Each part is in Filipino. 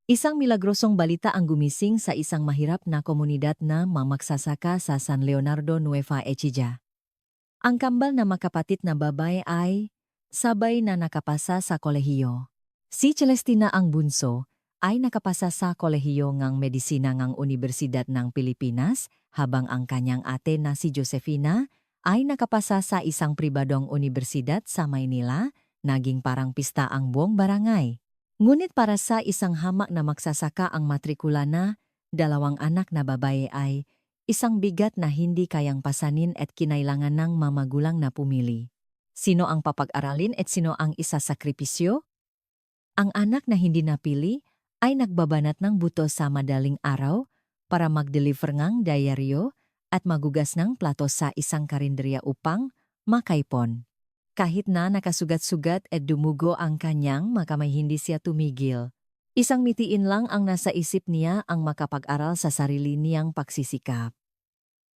Isang milagrosong balita ang gumising sa isang mahirap na komunidad na mamagsasaka sa San Leonardo, Nueva Ecija. Ang kambal na makapatid na babae ay sabay na nakapasa sa kolehiyo. Si Celestina ang bunso ay nakapasa sa kolehiyo ngang medisina ngang Universidad ng Pilipinas, habang ang kanyang ate na si Josefina ay nakapasa sa isang pribadong universidad sa Maynila. Naging parang pista ang buong barangay. Ngunit para sa isang hamak na magsasaka ang matrikula na 2 anak na babae ay isang bigat na hindi kayang pasanin at kinailangan ng mamagulang na pumili. Sino ang papag-aralin at sino ang isasakripisyo? Ang anak na hindi napili ay nagbabanat ng buto sa madaling araw para mag-deliver ng diaryo at magugas ng plato sa isang karinderya upang makaipon. Kahit na nakasugat-sugat at dumugo ang kanyang makamay, hindi siya tumigil. Isang mitiin lang ang nasa isip niya, ang makapag-aral sa sarili niyang pagsisikap.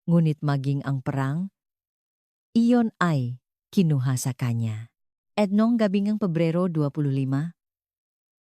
Ngunit maging ang perang, iyon ay kinuha sa kanya. At noong gabing ng Pebrero 25,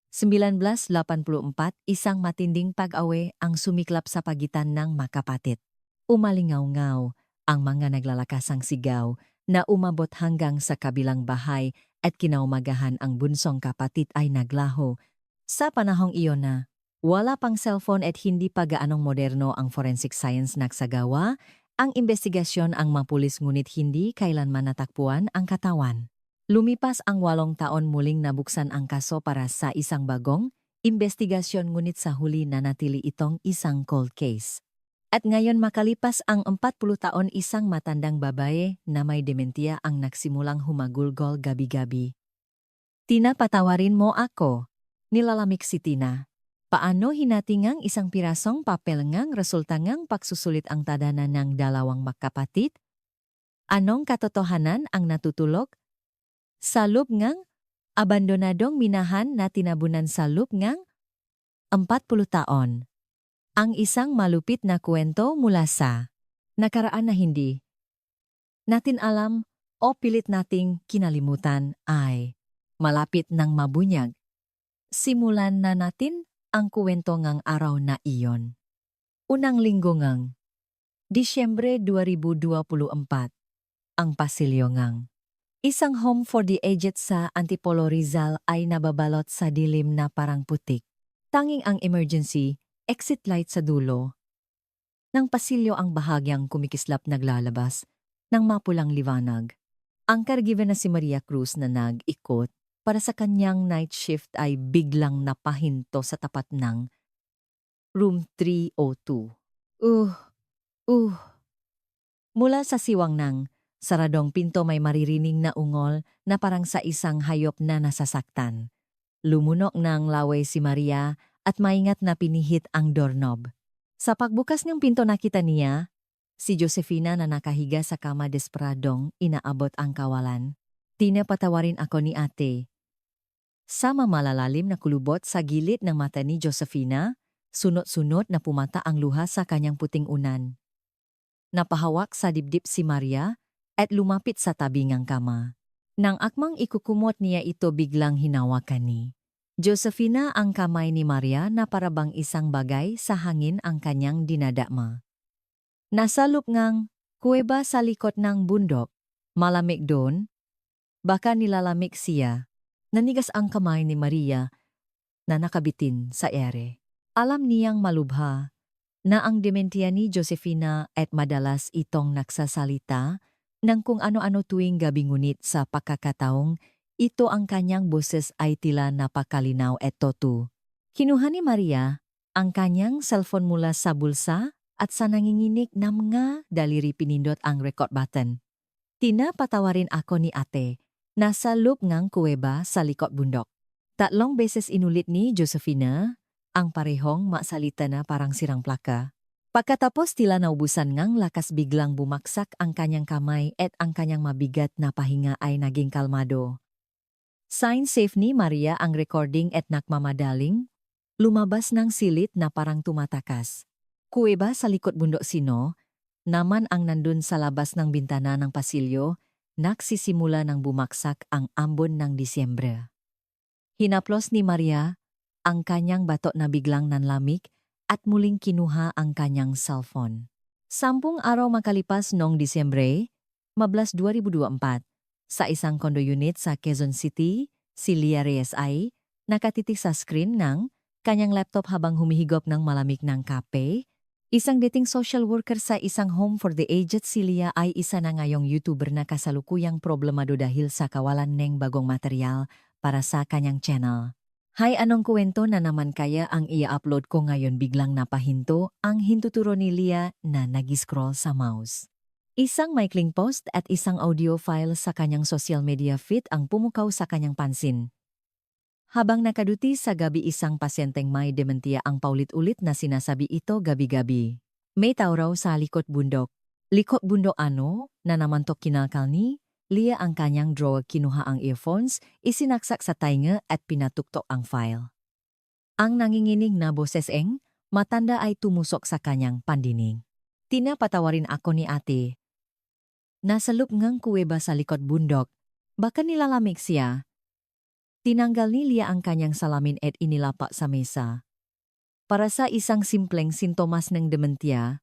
1984, isang matinding pag-awe ang sumiklap sa pagitan ng magkapatid. Umalingaw-ngaw ang mga naglalakasang sigaw na umabot hanggang sa kabilang bahay at kinaumagahan ang bunsong kapatid ay naglaho. Sa panahong iyon na wala pang cellphone at hindi pa gaanong moderno ang forensic science nagsagawa, ang investigasyon ang mga pulis, ngunit hindi kailanman natakpuan ang katawan. Lumipas ang 8 taon, muling nabuksan ang kaso para sa isang bagong investigasyon, ngunit sa huli nanatili itong isang cold case. At ngayon, makalipas ang 40 taon, isang matandang babae na may dementia ang nagsimulang humagulgol gabi-gabi. "Tina, patawarin mo ako," nilalamig si Tina. Paano hinatingang isang pirasong papel ngang resulta ngang pagsusulit ang tadhana ng 2 magkapatid? Anong katotohanan ang natutulog sa loob ngang abandonadong minahan na tinabunan sa loob ngang 40 taon? Ang isang malupit na kwento mula sa nakaraan na hindi natin alam o pilit nating kinalimutan ay malapit ng mabunyag. Simulan na natin ang kwento ngang araw na iyon. Unang linggo ngang Disyembre 2024, ang pasilyo ngang isang home for the aged sa Antipolo, Rizal ay nababalot sa dilim na parang putik. Tanging ang emergency exit light sa dulo ng pasilyo ang bahagyang kumikislap naglalabas ng mapulang liwanag. Ang caregiver na si Maria Cruz na nag-ikot para sa kanyang night shift ay biglang napahinto sa tapat ng room 302. Mula sa siwang ng saradong pinto may maririnig na ungol na parang sa isang hayop na nasasaktan. Lumunok ng laway si Maria at maingat na pinihit ang doorknob. Sa pagbukas ng pinto, nakita niya si Josefina na nakahiga sa kama, desperadong inaabot ang kawalan. "Tina, patawarin ako," ni ate. Sa malalalim na kulubot sa gilid ng mata ni Josefina, sunod-sunod na pumata ang luha sa kanyang puting unan. Napahawak sa dibdib si Maria at lumapit sa tabingang kama. Nang akmang ikukumot niya ito, biglang hinawakan ni Josefina ang kamay ni Maria na parabang isang bagay sa hangin ang kanyang dinadama. Nasa loob ngang kuweba sa likod ng bundok. Malamig doon. Baka nilalamig siya. Nanigas ang kamay ni Maria na nakabitin sa ere. Alam niyang malubha na ang dementia ni Josefina at madalas itong nagsasalita ng kung ano-ano tuwing gabi, ngunit sa pagkakataong ito ang kanyang boses ay tila napakalinaw at totoo. Kinuha ni Maria ang kanyang cellphone mula sa bulsa at sa nanginginig na mga daliri pinindot ang record button. "Tina, patawarin ako," ni ate. Nasa loob ngang kuweba sa likod bundok. 3 beses inulit ni Josefina ang parehong masalita na parang sirang plaka. Pagkatapos tila naubusan ngang lakas, biglang bumaksak ang kanyang kamay at ang kanyang mabigat na pahinga ay naging kalmado. Sign safe ni Maria ang recording at nakmamadaling lumabas ng silid na parang tumatakas. Kuweba sa likod bundok, sino naman ang nandun sa labas ng bintana ng pasilyo? Nagsisimula ng bumaksak ang ambon ng Disyembre. Hinaplos ni Maria ang kanyang bato na biglang nanlamig at muling kinuha ang kanyang cellphone. 10 araw makalipas noong Disyembre, 2024, sa isang condo unit sa Quezon City, si Lia Reyes ay nakatitig sa screen ng kanyang laptop habang humihigop ng malamig ng kape. Isang dating social worker sa isang home for the aged, si Lia ay isa na ngayong YouTuber na kasalukuyang problemado dahil sa kawalan ng bagong material para sa kanyang channel. Hay, anong kwento na naman kaya ang i-upload ko ngayon? Biglang napahinto ang hintuturo ni Lia na nag-scroll sa mouse. Isang maikling post at isang audio file sa kanyang social media feed ang pumukaw sa kanyang pansin. Habang nakaduti sa gabi isang pasyenteng may dementia ang paulit-ulit na sinasabi ito gabi-gabi. May tao raw sa likod bundok. Likod bundok ano? Na naman to kinalkal ni Lia ang kanyang drawer, kinuha ang earphones, isinaksak sa tainga at pinatuktok ang file. Ang nanginginig na boseseng matanda ay tumusok sa kanyang pandinig. Tinapatawarin ako ni ate. Nasa loob ngang kuweba sa likod bundok, baka nilalamig siya. Tinanggal ni Lia ang kanyang salamin at inilapa sa mesa. Para sa isang simpleng sintomas ng dementia,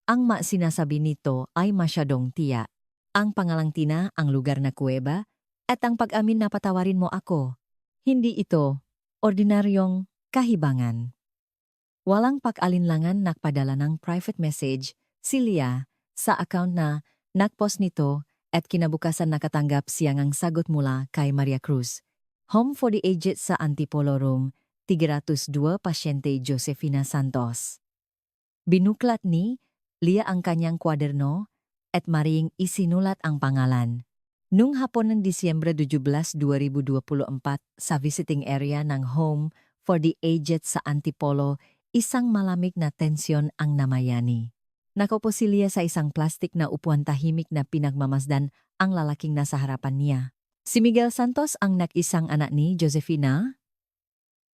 ang sinasabi nito ay masyadong tiyak. Ang pangalang Tina, ang lugar na kuweba, at ang pag-amin na patawarin mo ako. Hindi ito ordinaryong kahibangan. Walang pag-alinlangan nagpadala ng private message si Lia sa account na nagpost nito at kinabukasan nakatanggap siyang ang sagot mula kay Maria Cruz, Home for the Aged sa Antipolo Room, 302 Pasyente Josefina Santos. Binuklat ni Lia ang kanyang kwaderno at maring isinulat ang pangalan. Nung hapon ng Disyembre 17, 2024, sa visiting area ng Home for the Aged sa Antipolo, isang malamig na tensyon ang namayani. Nakaupo si Lia sa isang plastik na upuan, tahimik na pinagmamasdan ang lalaking nasa harapan niya. Si Miguel Santos, ang nag-isang anak ni Josefina,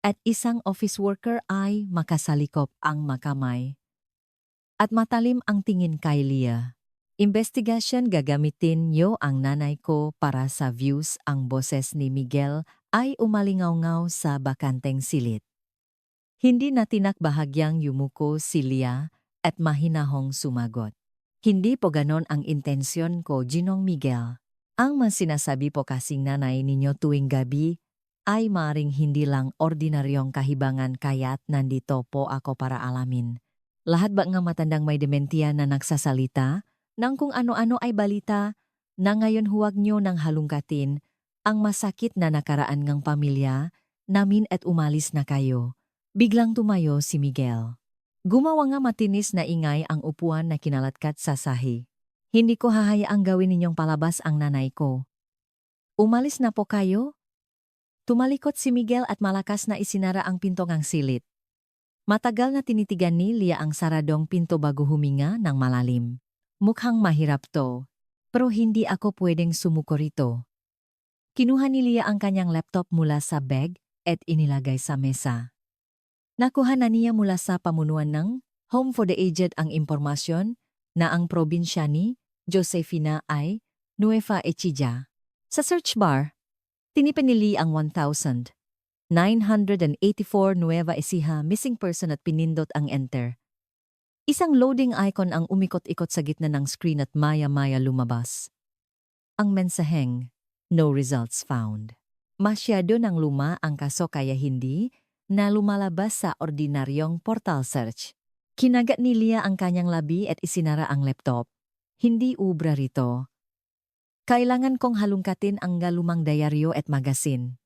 at isang office worker ay makasalikop ang makamay. At matalim ang tingin kay Lia. Investigasyon, gagamitin niyo ang nanay ko para sa views. Ang boses ni Miguel ay umalingaw-ngaw sa bakanteng silid. Hindi na tinakbahagyang yumuko si Lia at mahinahong sumagot. Hindi po ganon ang intensyon ko, Ginong Miguel. Ang sinasabi po kasing nanay ninyo tuwing gabi ay maring hindi lang ordinaryong kahibangan, kaya't nandito po ako para alamin. Lahat ba nga matandang may dementia na nagsasalita nang kung ano-ano ay balita na ngayon? Huwag nyo nang halungkatin ang masakit na nakaraan ng pamilya namin at umalis na kayo. Biglang tumayo si Miguel. Gumawa nga matinis na ingay ang upuan na kinalatkat sa sahi. Hindi ko hahayaang gawin ninyong palabas ang nanay ko. Umalis na po kayo? Tumalikot si Miguel at malakas na isinara ang pinto ng silid. Matagal na tinitigan ni Lia ang saradong pinto bago huminga ng malalim. Mukhang mahirap to, pero hindi ako pwedeng sumuko rito. Kinuha ni Lia ang kanyang laptop mula sa bag at inilagay sa mesa. Nakuha na niya mula sa pamunuan ng Home for the Aged ang impormasyon na ang probinsya ni Josefina ay Nueva Ecija. Sa search bar, tinipin ni Lia ang 1,984 Nueva Ecija missing person at pinindot ang enter. Isang loading icon ang umikot-ikot sa gitna ng screen at maya-maya lumabas. Ang mensaheng, no results found. Masyado nang luma ang kaso kaya hindi na lumalabas sa ordinaryong portal search. Kinagat ni Lia ang kanyang labi at isinara ang laptop. Hindi ubra rito. Kailangan kong halungkatin ang galumang diaryo at magasin.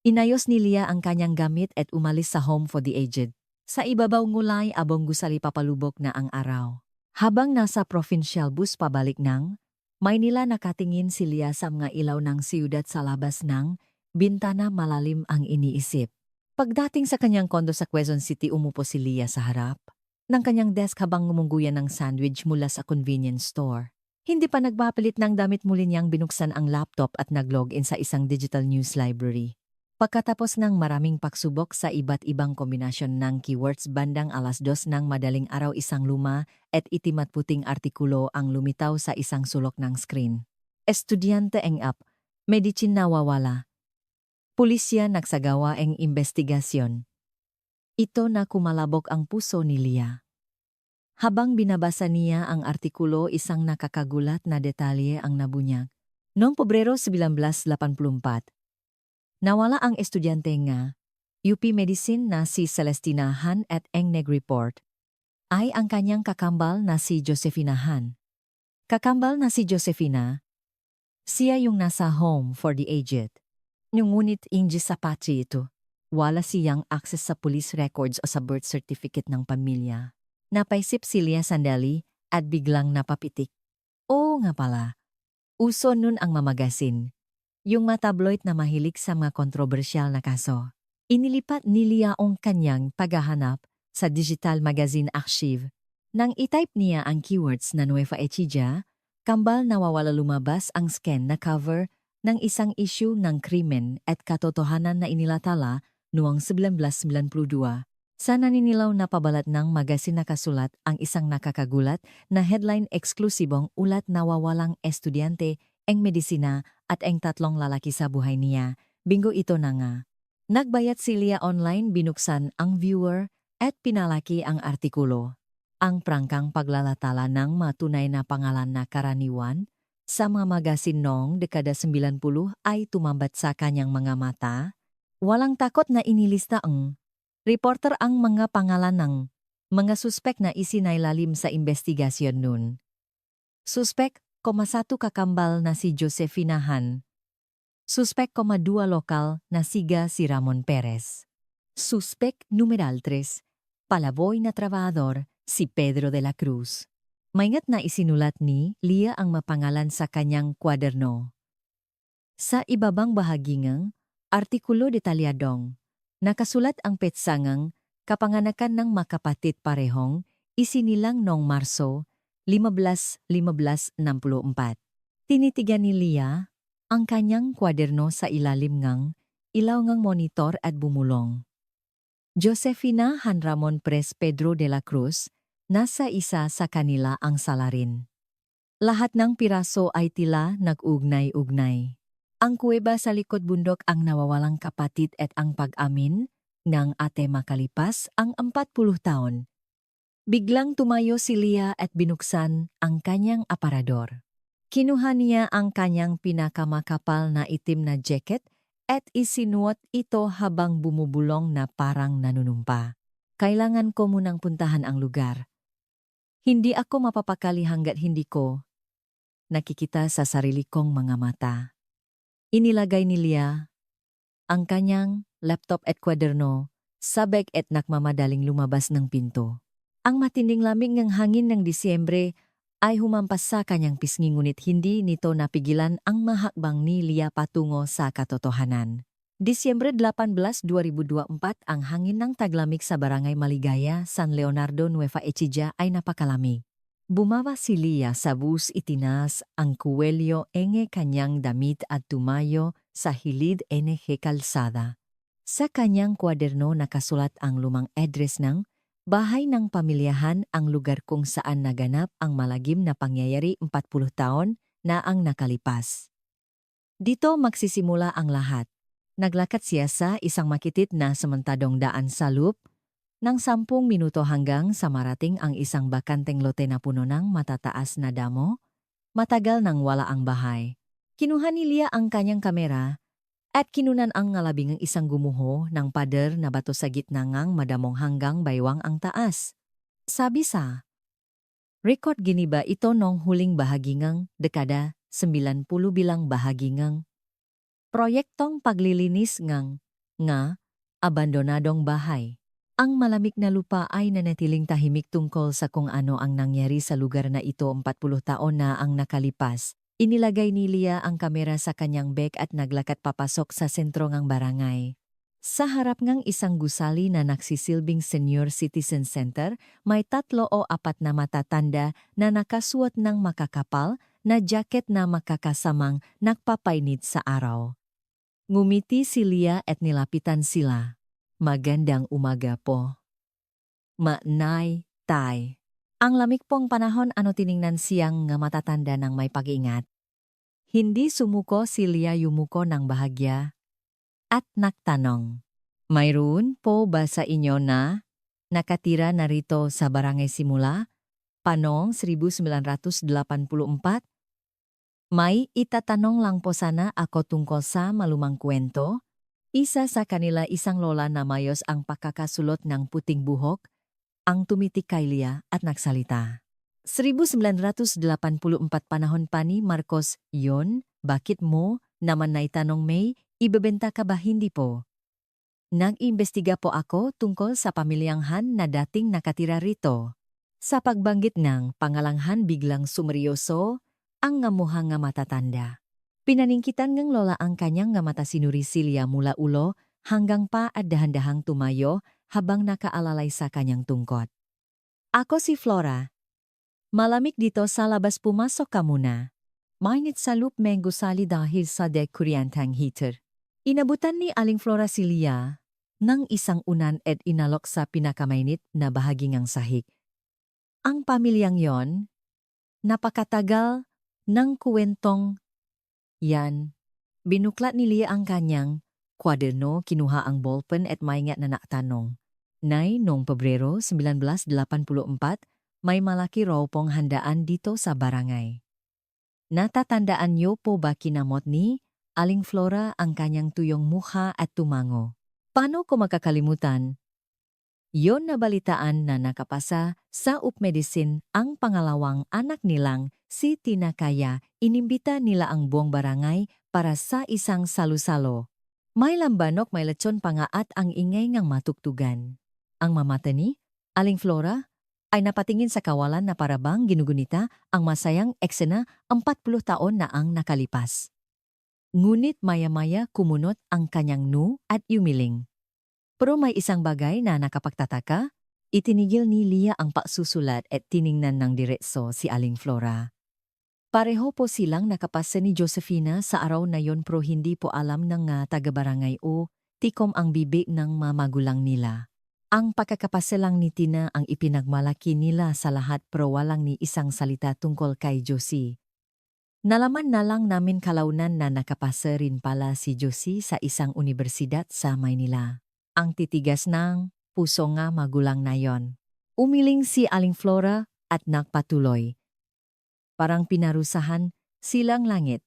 Inayos ni Lia ang kanyang gamit at umalis sa Home for the Aged. Sa ibabaw ngulay abong gusali papalubok na ang araw. Habang nasa provincial bus pabalik ng Maynila, nakatingin si Lia sa mga ilaw ng siyudad sa labas ng bintana. Malalim ang iniisip. Pagdating sa kanyang kondo sa Quezon City, umupo si Lia sa harap ng kanyang desk habang ngumungguyan ng sandwich mula sa convenience store. Hindi pa nagpapalit ng damit, muli niyang binuksan ang laptop at nag-login sa isang digital news library. Pagkatapos ng maraming pagsubok sa iba't ibang kombinasyon ng keywords, bandang 2:00 ng madaling araw, isang luma at itim at puting artikulo ang lumitaw sa isang sulok ng screen. Estudyante eng up, medicine nawawala. Pulisya nagsagawa ang investigasyon. Ito na kumalabog ang puso ni Lia. Habang binabasa niya ang artikulo, isang nakakagulat na detalye ang nabunyag. Noong Pebrero 1984, nawala ang estudyante nga UP Medicine na si Celestina Han at ang nag-report ay ang kanyang kakambal na si Josefina Han. Kakambal na si Josefina, siya yung nasa home for the aged. Ngunit hindi sapat ito. Wala siyang access sa police records o sa birth certificate ng pamilya. Napaisip si Lia sandali at biglang napapitik. Oo nga pala, uso nun ang mamagasin. Yung mga tabloid na mahilig sa mga kontrobersyal na kaso. Inilipat ni Lia ang kanyang paghahanap sa digital magazine archive. Nang itype niya ang keywords na Nueva Ecija, kambal nawawala lumabas ang scan na cover ng isang issue ng krimen at katotohanan na inilatala noong 1992. Sa naninilaw na pabalat ng magazine nakasulat ang isang nakakagulat na headline eksklusibong ulat nawawalang estudyante, ang medisina at ang tatlong lalaki sa buhay niya. Bingo ito na nga. Nagbayat si Lia online, binuksan ang viewer at pinalaki ang artikulo. Ang prangkang paglalatala ng matunay na pangalan na karaniwan sa mga magazine noong dekada 90 ay tumambat sa kanyang mga mata. Walang takot na inilista ang reporter ang mga pangalan ng mga suspek na isinailalim sa investigasyon nun. Suspek, 1 kakambal na si Josefina Han. Suspek, 2 lokal na si Ramon Perez. Suspek numeral 3, palaboy na trabahador, si Pedro de la Cruz. Maingat na isinulat ni Lia ang mapangalan sa kanyang kwaderno. Sa ibabang bahagi ng artikulo detalyadong, nakasulat ang petsangang kapanganakan ng makapatid parehong isinilang noong Marso 15, 1964. Tinitigan ni Lia ang kanyang kwaderno sa ilalim ng ilaw ng monitor at bumulong. Josefina Han Ramon Perez Pedro de la Cruz, nasa isa sa kanila ang salarin. Lahat ng piraso ay tila nag-ugnay-ugnay. Ang kuweba sa likod bundok ang nawawalang kapatid at ang pag-amin ng ate makalipas ang 40 taon. Biglang tumayo si Lia at binuksan ang kanyang aparador. Kinuha niya ang kanyang pinakamakapal na itim na jacket at isinuot ito habang bumubulong na parang nanunumpa. Kailangan ko munang puntahan ang lugar. Hindi ako mapapakali hanggat hindi ko nakikita sa sarili kong mga mata. Inilagay ni Lia ang kanyang laptop at kwaderno sa bag at nakmamadaling lumabas ng pinto. Ang matinding lamig ng hangin ng Disyembre ay humampas sa kanyang pisngi, ngunit hindi nito napigilan ang mahakbang ni Lia patungo sa katotohanan. Disyembre 18, 2024, ang hangin ng taglamig sa Barangay Maligaya, San Leonardo, Nueva Ecija ay napakalamig. Bumaba si Lia sa bus, itinas ang kuwelyo enge kanyang damit at tumayo sa hilid NG kalsada. Sa kanyang kwaderno nakasulat ang lumang address ng bahay ng pamilyahan, ang lugar kung saan naganap ang malagim na pangyayari 40 taon na ang nakalipas. Dito magsisimula ang lahat. Naglakad siya sa isang makitit na samantadong daan sa loop, ng 10 minuto hanggang sa marating ang isang bakanteng lote na puno ng matataas na damo. Matagal nang wala ang bahay. Kinuha ni Lia ang kanyang kamera at kinunan ang ngalabing isang gumuho ng pader na bato sa gitna ngang madamong hanggang baywang ang taas. Sabi sa record, giniba ito nung huling bahagi ngang dekada 90 bilang bahagi ngang proyektong paglilinis ngang nga abandonadong bahay. Ang malamig na lupa ay nanatiling tahimik tungkol sa kung ano ang nangyari sa lugar na ito 40 taon na ang nakalipas. Inilagay ni Lia ang kamera sa kanyang bag at naglakad papasok sa sentro ng barangay. Sa harap ng isang gusali na nagsisilbing Senior Citizen Center, may 3 o 4 na matatanda na nakasuot ng makakapal na jacket na makakasamang nagpapainit sa araw. Ngumiti si Lia at nilapitan sila. Magandang umaga po. Manay, tay. Ang lamig pong panahon, ano tiningnan siyang nga matatanda ng may pag-iingat. Hindi sumuko si Lia, yumuko ng bahagya. at nagtanong, mayroon po ba sa inyo na nakatira na rito sa barangay simula panong 1984? May itatanong lang po sana ako tungkol sa malumang kwento. Isa sa kanila isang lola na mayos ang pakakasulot ng puting buhok, ang tumitik kay Lia at nagsalita. 1984 panahon pa ni Marcos yon, bakit mo naman naitanong May, ibebenta ka ba hindi po? Nag-imbestiga po ako tungkol sa pamilyang Han na dating nakatira rito. Sa pagbanggit ng pangalanghan biglang sumeryoso, ang ngamuhang nga matatanda. Pinaningkitan ng lola ang kanyang nga mata sinuri Silya mula ulo hanggang pa at dahan-dahang tumayo habang nakaalalay sa kanyang tungkot. Ako si Flora. Malamig dito sa labas, pumasok ka muna. Mainit sa loop may gusali dahil sa kuryenteng heater. Inabutan ni Aling Flora Silya ng isang unan at inalok sa pinakamainit na bahagi ng sahig. Ang pamilyang yon, napakatagal ng kuwentong yan. Binuklat ni Lia ang kanyang kwaderno, kinuha ang ballpen at maingat na nagtanong. Nay, noong Pebrero 1984, may malaki raw pong handaan dito sa barangay. Natatandaan niyo po ba kinamot ni Aling Flora ang kanyang tuyong mukha at tumango? Paano ko makakalimutan? Yon na balitaan na nakapasa sa UP Medicine ang pangalawang anak nilang si Tina Kaya, inimbita nila ang buong barangay para sa isang salu-salo. May lambanok, may lechon pa nga at ang ingay ngang matugtugan. Ang mamata ni Aling Flora ay napatingin sa kawalan na parabang ginugunita ang masayang eksena 40 taon na ang nakalipas. Ngunit maya-maya kumunot ang kanyang nu at yumiling. Pero may isang bagay na nakapagtataka, itinigil ni Lia ang pagsusulat at tiningnan ng diretso si Aling Flora. Pareho po silang nakapasa ni Josefina sa araw na yon, pero hindi po alam ng taga-barangay o tikom ang bibig ng mamagulang nila. Ang pagkakapasa lang ni Tina ang ipinagmalaki nila sa lahat, pero walang ni isang salita tungkol kay Josie. Nalaman na lang namin kalaunan na nakapasa rin pala si Josie sa isang universidad sa Maynila. Ang titigas ng puso nga magulang na yon. Umiling si Aling Flora at nagpatuloy. Parang pinarusahan silang langit.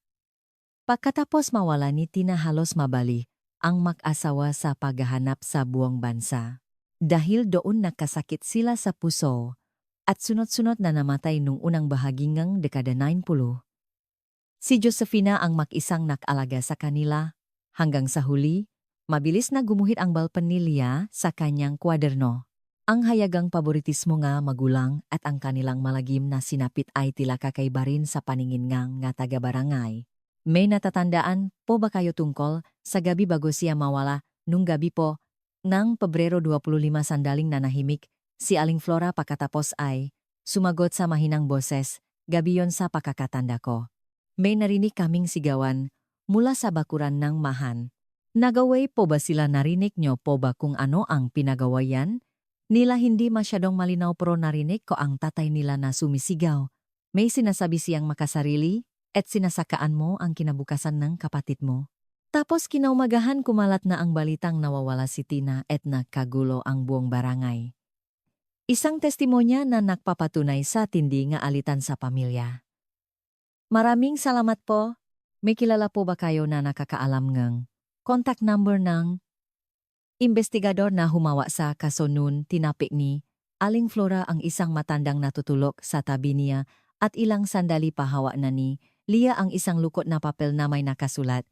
Pagkatapos mawala ni Tina, halos mabali ang mag-asawa sa paghahanap sa buong bansa. Dahil doon nakasakit sila sa puso at sunod-sunod na namatay nung unang bahagi ng dekada 90. Si Josefina ang mag-isang nag-alaga sa kanila hanggang sa huli. Mabilis na gumuhit ang balpan ni Lia sa kanyang kwaderno. Ang hayagang paboritismo nga magulang at ang kanilang malagim na sinapit ay tila kakaiba rin sa paningin nga taga-barangay. May natatandaan po ba kayo tungkol sa gabi bago siya mawala? Nung gabi po, ng Pebrero 25, sandaling nanahimik si Aling Flora, pagkatapos ay sumagot sa mahinang boses, gabi yon sa pakakatanda ko. May narinig kaming sigawan mula sa bakuran ng Mahan. Nagaway po ba sila? Narinig nyo po ba kung ano ang pinagawayan nila? Hindi masyadong malinaw, pero narinig ko ang tatay nila na sumisigaw. May sinasabi siyang makasarili at sinasakaan mo ang kinabukasan ng kapatid mo. Tapos kinaumagahan kumalat na ang balitang nawawala si Tina at nagkagulo ang buong barangay. Isang testimonya na nagpapatunay sa tindi nga alitan sa pamilya. Maraming salamat po. May kilala po ba kayo na nakakaalam ng contact number ng investigador na humawa sa kaso nun? Tinapik ni Aling Flora ang isang matandang natutulog sa tabi niya at ilang sandali pa hawa na ni Lia ang isang lukot na papel na may nakasulat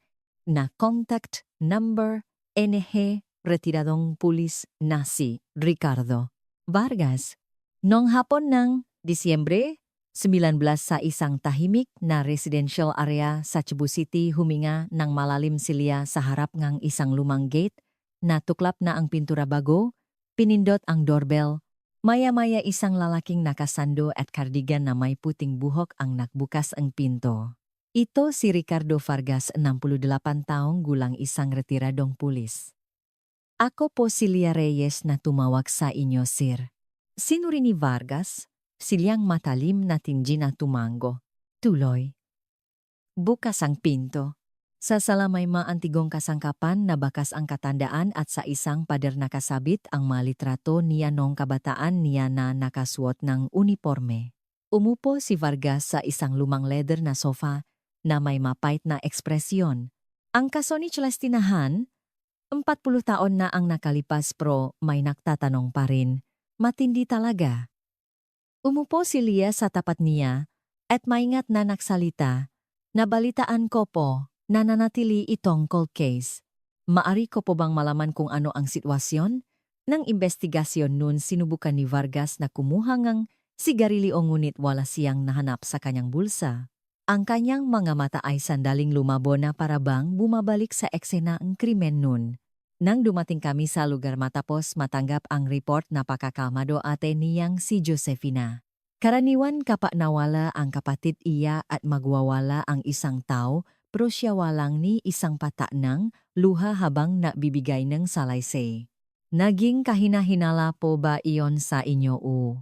na contact number NH retiradong pulis na si Ricardo Vargas. Noong hapon ng Disyembre 19 sa isang tahimik na residential area sa Cebu City, huminga ng malalim si Lia sa harap ng isang lumang gate. Natuklap na ang pintura bago, pinindot ang doorbell. Maya-maya isang lalaking nakasando at cardigan na may puting buhok ang nagbukas ang pinto. Ito si Ricardo Vargas, 68 taong gulang, isang retiradong pulis. Ako po si Lia Reyes na tumawag sa inyo, sir. Sino rin ni Vargas? Silyang matalim na tingi na tumango. Tuloy. Bukas ang pinto. Sa sala may maantigong kasangkapan na bakas ang katandaan at sa isang pader nakasabit ang malitrato niya nung kabataan niya na nakasuot ng uniforme. Umupo si Vargas sa isang lumang leather na sofa na may mapait na ekspresyon. Ang kaso ni Celestinahan, 40 taon na ang nakalipas pero may nagtatanong pa rin. Matindi talaga. Umupo si Lia sa tapat niya at maingat na nagsalita. Nabalitaan ko po na nanatili itong cold case. Maari ko po bang malaman kung ano ang sitwasyon? Nang investigasyon nun sinubukan ni Vargas na kumuha ng sigarilyo ngunit wala siyang nahanap sa kanyang bulsa. Ang kanyang mga mata ay sandaling lumabo na para bang bumabalik sa eksena ng krimen nun. Nang dumating kami sa lugar matapos matanggap ang report na pakakalmado ate niyang si Josefina. Karaniwan kapag nawala ang kapatid iya at magwawala ang isang tao, pero siya walang ni isang pata ng luha habang nagbibigay ng salaysay. Naging kahina-hinala po ba iyon sa inyo o?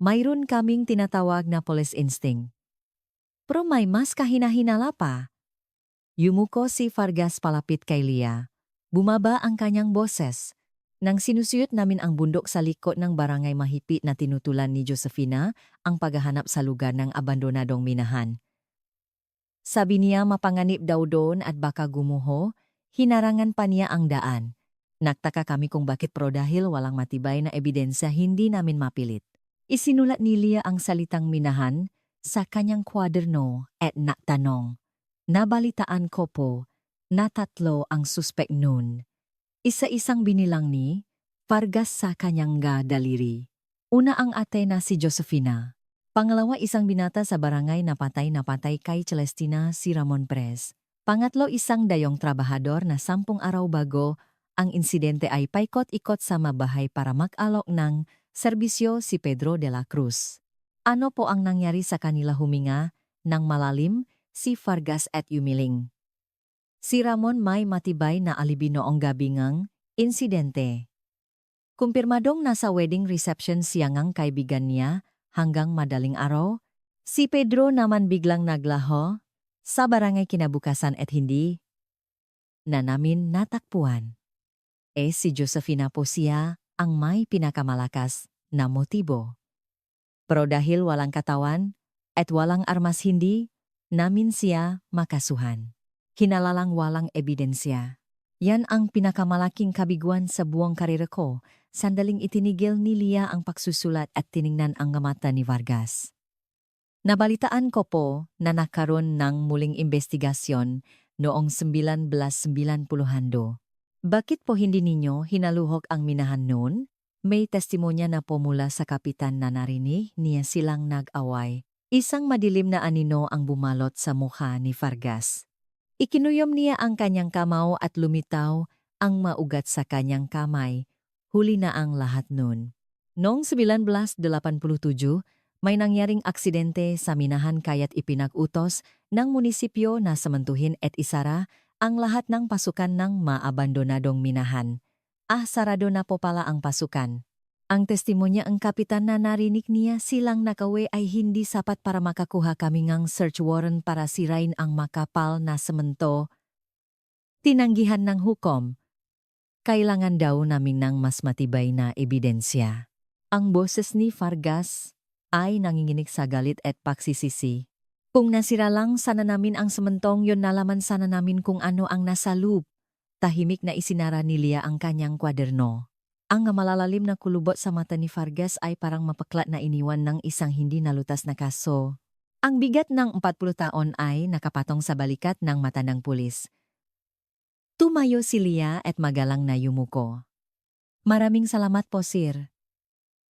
Mayroon kaming tinatawag na police instinct. Pero may mas kahina-hinala pa. Yumuko si Vargas palapit kay Lia. Bumaba ang kanyang boses. Nang sinusuyot namin ang bundok sa likod ng barangay mahipit na tinutulan ni Josefina ang paghahanap sa lugar ng abandonadong minahan. Sabi niya mapanganib daw doon at baka gumuho, hinarangan pa niya ang daan. Nagtaka kami kung bakit pro dahil walang matibay na ebidensya hindi namin mapilit. Isinulat ni Lia ang salitang minahan sa kanyang kwaderno at nagtanong. Nabalitaan ko po na 3 ang suspek noon. Isa-isang binilang ni Vargas sa kanyang daliri. Una ang ate na si Josefina. Pangalawa isang binata sa barangay na patay kay Celestina si Ramon Perez. Pangatlo isang dayong trabahador na 10 araw bago ang insidente ay paikot-ikot sa mabahay para mag-alok ng serbisyo si Pedro de la Cruz. Ano po ang nangyari sa kanila huminga ng malalim si Vargas at umiling. Si Ramon may matibay na alibi noong gabi ngang insidente. Kumpirmadong nasa wedding reception siya ngang kaibigan niya hanggang madaling araw. Si Pedro naman biglang naglaho sa barangay kinabukasan at hindi na namin natakpuan. Si Josefina po siya ang may pinakamalakas na motibo. Pero dahil walang katawan at walang armas hindi namin siya makasuhan. Hinalalang walang ebidensya. Yan ang pinakamalaking kabiguan sa buong karera ko. Sandaling itinigil ni Lia ang pagsusulat at tiningnan ang mata ni Vargas. Nabalitaan ko po na nakaroon ng muling investigasyon noong 1990-ando. Bakit po hindi ninyo hinaluhok ang minahan noon? May testimonya na po mula sa kapitan na narinig niya silang nag-away. Isang madilim na anino ang bumalot sa mukha ni Vargas. Ikinuyom niya ang kanyang kamao at lumitaw ang maugat sa kanyang kamay. Huli na ang lahat nun. Noong 1987, may nangyaring aksidente sa minahan kaya't ipinag-utos ng munisipyo na samantuhin at isara ang lahat ng pasukan ng maabandonadong minahan. Sarado na po pala ang pasukan. Ang testimonya ang kapitan na narinig niya silang nakawe ay hindi sapat para makakuha kami ng search warrant para sirain ang makapal na semento. Tinanggihan ng hukom. Kailangan daw namin ng mas matibay na ebidensya. Ang boses ni Vargas ay nanginginig sa galit at pagsisisi. Kung nasira lang sana namin ang sementong yon nalaman sana namin kung ano ang nasa loob. Tahimik na isinara ni Lia ang kanyang kwaderno. Ang malalalim na kulubot sa mata ni Vargas ay parang mapaklat na iniwan ng isang hindi nalutas na kaso. Ang bigat ng 40 taon ay nakapatong sa balikat ng mata ng pulis. Tumayo si Lia at magalang na yumuko. Maraming salamat po, sir.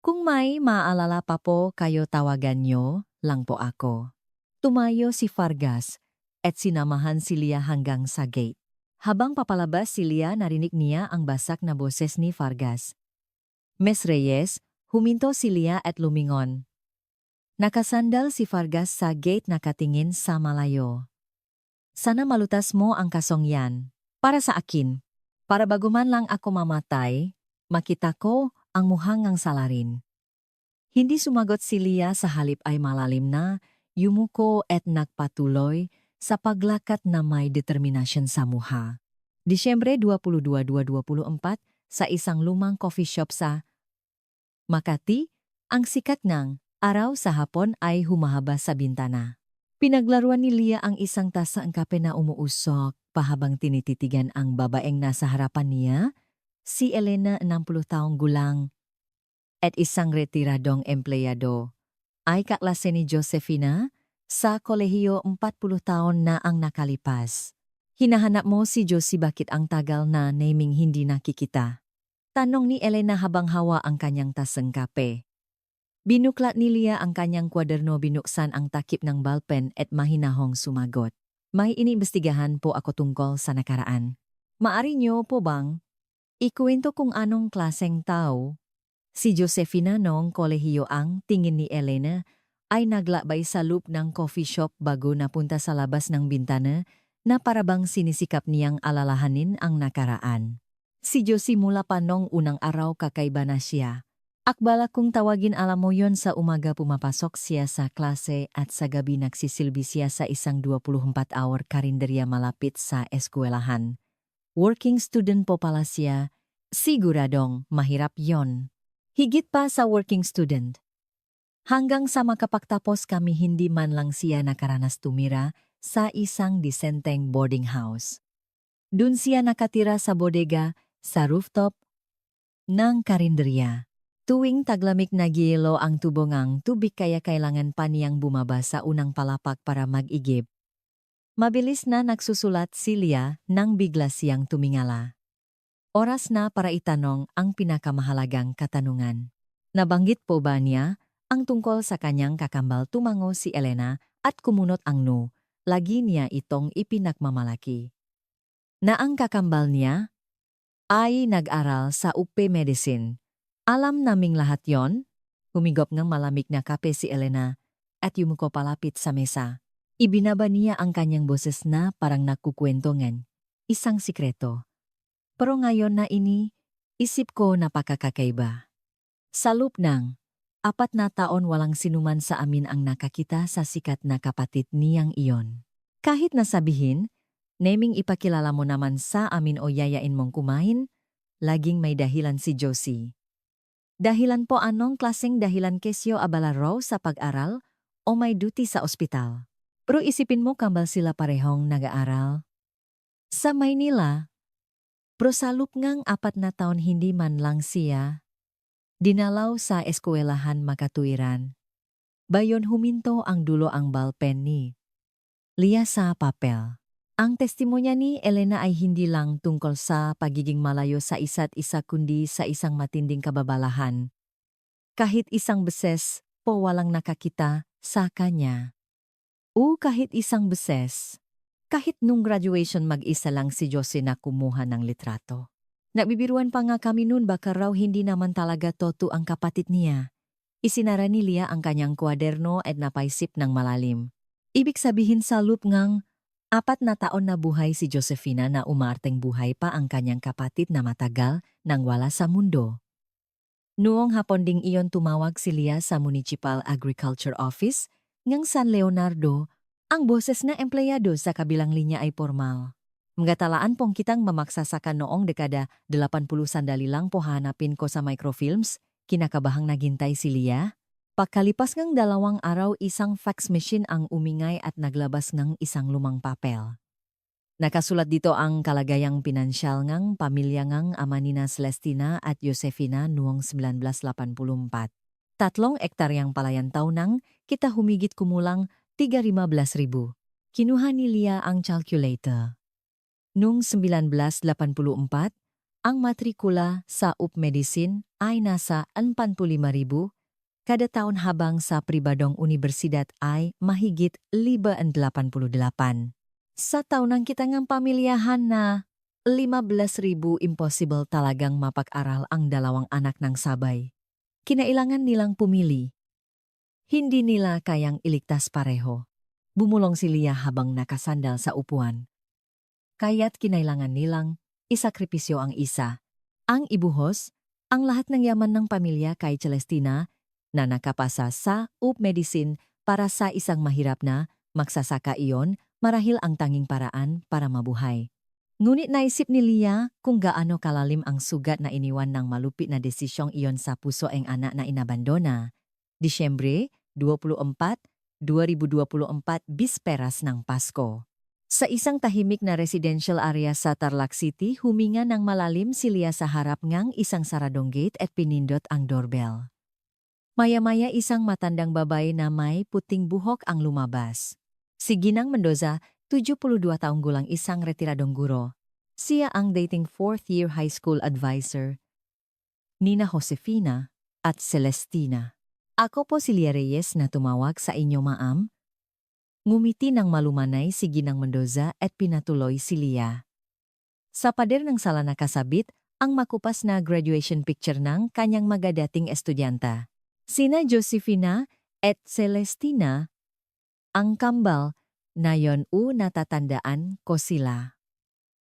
Kung may maaalala pa po kayo tawagan nyo, lang po ako. Tumayo si Vargas at sinamahan si Lia hanggang sa gate. Habang papalabas si Lia narinig niya ang basak na boses ni Vargas. Ms. Reyes, huminto si Lia at lumingon. Nakasandal si Vargas sa gate nakatingin sa malayo. Sana malutas mo ang kasong yan. Para sa akin. Para bago man lang ako mamatay, makita ko ang muhangang salarin. Hindi sumagot si Lia sa halip ay malalim na, yumuko at nagpatuloy sa paglakat na may determinasyon sa muha. Disyembre 22, 2024, sa isang lumang coffee shop sa Makati, ang sikat ng araw sa hapon ay humahaba sa bintana. Pinaglaruan ni Lia ang isang tasa ng kape na umuusok pahabang tinititigan ang babaeng nasa harapan niya, si Elena 60 taong gulang, at isang retiradong empleyado. Ay kaklase ni Josefina, sa kolehiyo 40 taon na ang nakalipas. Hinahanap mo si Josie bakit ang tagal na naming hindi nakikita. Tanong ni Elena habang hawa ang kanyang tasang kape. Binuklat ni Lia ang kanyang kwaderno, binuksan ang takip ng ballpen at mahinahong sumagot. May iniimbestigahan po ako tungkol sa nakaraan. Maari niyo po bang ikuwento kung anong klaseng tao? Si Josefina noong kolehiyo, ang tingin ni Elena ay naglakbay sa loop ng coffee shop bago napunta sa labas ng bintana na parabang sinisikap niyang alalahanin ang nakaraan. Si Josie mula pa noong unang araw kakaiba na siya. Akbala kung tawagin, alam mo yon, sa umaga pumapasok siya sa klase at sa gabi nagsisilbi siya sa isang 24-hour karinderya malapit sa eskwelahan. Working student po pala siya, siguradong mahirap yon. Higit pa sa working student. Hanggang sa makapagtapos kami hindi man lang siya nakaranas tumira sa isang disenteng boarding house. Dun siya nakatira sa bodega sa rooftop ng karinderya. Tuwing taglamig nagyelo ang tubongang tubig kaya kailangan pa niyang bumaba sa unang palapak para mag-igib. Mabilis na nagsusulat si Lia nang bigla siyang tumingala. Oras na para itanong ang pinakamahalagang katanungan. Nabanggit po ba niya ang tungkol sa kanyang kakambal? Tumango si Elena at kumunot ang no. Lagi niya itong ipinagmamalaki. Na ang kakambal niya ay nag-aral sa UP Medicine. Alam naming lahat yon. Humigop ng malamig na kape si Elena at yumuko palapit sa mesa. Ibinaba niya ang kanyang boses na parang nakukwentongan. Isang sikreto. Pero ngayon na isip ko napakakakaiba. Sa loob ng 4 na taon walang sinuman sa amin ang nakakita sa sikat na kapatid niyang iyon. Kahit nasabihin, naming ipakilala mo naman sa amin o yayain mong kumain, laging may dahilan si Josie. Dahilan po, anong klaseng dahilan? Kesyo abala raw sa pag-aral o may duty sa ospital? Pero isipin mo, kambal sila parehong nag-aaral sa Maynila. Pero sa loob ngang 4 na taon hindi man lang siya dinalaw sa eskwelahan makatuwiran. Bayon huminto ang dulo ang ballpen ni Lia sa papel. Ang testimonya ni Elena ay hindi lang tungkol sa pagiging malayo sa isa't isa kundi sa isang matinding kababalahan. Kahit isang beses po walang nakakita sa kanya. O kahit isang beses. Kahit nung graduation mag-isa lang si Josie na kumuha ng litrato. Nagbibiruan pa nga kami noon baka raw hindi naman talaga totoo ang kapatid niya. Isinara ni Lia ang kanyang kwaderno at napaisip ng malalim. Ibig sabihin sa loob ngang 4 na taon na buhay si Josefina na umarteng buhay pa ang kanyang kapatid na matagal nang wala sa mundo. Noong hapon ding iyon tumawag si Lia sa Municipal Agriculture Office ng San Leonardo. Ang boses na empleyado sa kabilang linya ay formal. Magatalaan pong kitang mamaksasaka noong dekada 80, sandali lang po hanapin ko sa microfilms. Kinakabahang naghintay si Lia. Pagkalipas ng 2 araw, isang fax machine ang umingay at naglabas ng isang lumang papel. Nakasulat dito ang kalagayang pinansyal ng pamilya ng ama nina Celestina at Josefina noong 1984. 3 ektaryang palayantaw ng kita humigit kumulang 315,000. Kinuha ni Lia ang calculator. Noong 1984, ang matrikula sa UP Medicine ay nasa 45,000 kada taon habang sa pribadong universidad ay mahigit 1,088. Sa taunang kita ng pamilyahan na 15,000, impossible talagang mapag-aral ang 2 anak ng sabay. Kinailangan nilang pumili. Hindi nila kayang iligtas pareho. Bumulong si Lia habang nakasandal sa upuan. Kaya't kinailangan nilang isakripisyo ang isa. Ang ibuhos, ang lahat ng yaman ng pamilya kay Celestina na nakapasa sa UP Medicine para sa isang mahirap na magsasaka iyon marahil ang tanging paraan para mabuhay. Ngunit naisip ni Lia kung gaano kalalim ang sugat na iniwan ng malupit na desisyong iyon sa puso ng anak na inabandona. Disyembre 24, 2024, bisperas ng Pasko. Sa isang tahimik na residential area sa Tarlac City, huminga ng malalim si Lia sa harap ngang isang saradong gate at pinindot ang doorbell. Maya-maya isang matandang babae na may puting buhok ang lumabas. Si Ginang Mendoza, 72 taong gulang, isang retiradong guro. Siya ang dating fourth-year high school advisor, Nina Josefina at Celestina. Ako po si Lia Reyes na tumawag sa inyo, ma'am. Ngumiti ng malumanay si Ginang Mendoza at pinatuloy si Lia. Sa pader ng sala nakasabit ang makupas na graduation picture ng kanyang magadating estudyanta. Sina Josefina at Celestina, ang kambal na yon natatandaan ko sila.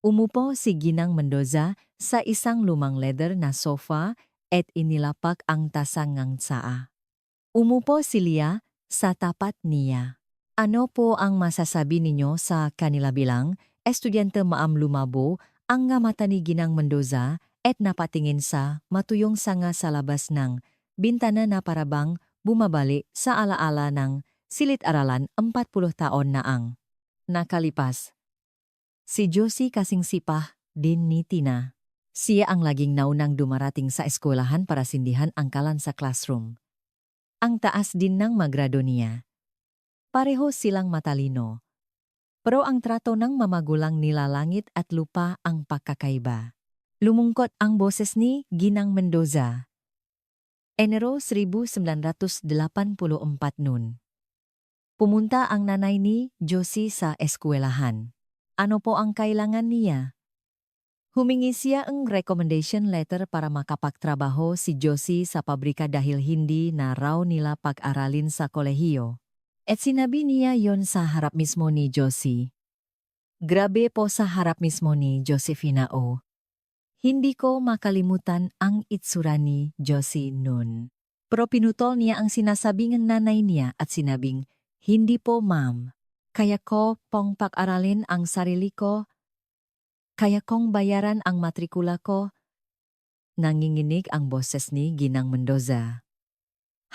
Umupo si Ginang Mendoza sa isang lumang leather na sofa at inilapak ang tasangang tsaa. Umupo si Lia sa tapat niya. Ano po ang masasabi ninyo sa kanila bilang estudyante, ma'am? Lumabo ang nga mata ni Ginang Mendoza at napatingin sa matuyong sanga sa labas ng bintana na parabang bumabali sa alaala ng silid-aralan 40 taon na ang nakalipas. Si Josie kasing sipah din ni Tina. Siya ang laging naunang dumarating sa eskwelahan para sindihan ang kalan sa classroom. Ang taas din ng magrado niya. Pareho silang matalino. Pero ang trato ng mamagulang nila langit at lupa ang pagkakaiba. Lumungkot ang boses ni Ginang Mendoza. Enero 1984 noon. Pumunta ang nanay ni Josie sa eskwelahan. Ano po ang kailangan niya? Humingi siya ang recommendation letter para makapagtrabaho si Josie sa pabrika dahil hindi na raw nila pag-aralin sa kolehiyo. At sinabi niya yon sa harap mismo ni Josie. Grabe po, sa harap mismo ni Josefina o. Hindi ko makalimutan ang itsura ni Josie noon. Pero pinutol niya ang sinasabi ng nanay niya at sinabing, hindi po, ma'am. Kaya ko pong pag-aralin ang sarili ko. Kaya kong bayaran ang matrikula ko. Nanginginig ang boses ni Ginang Mendoza.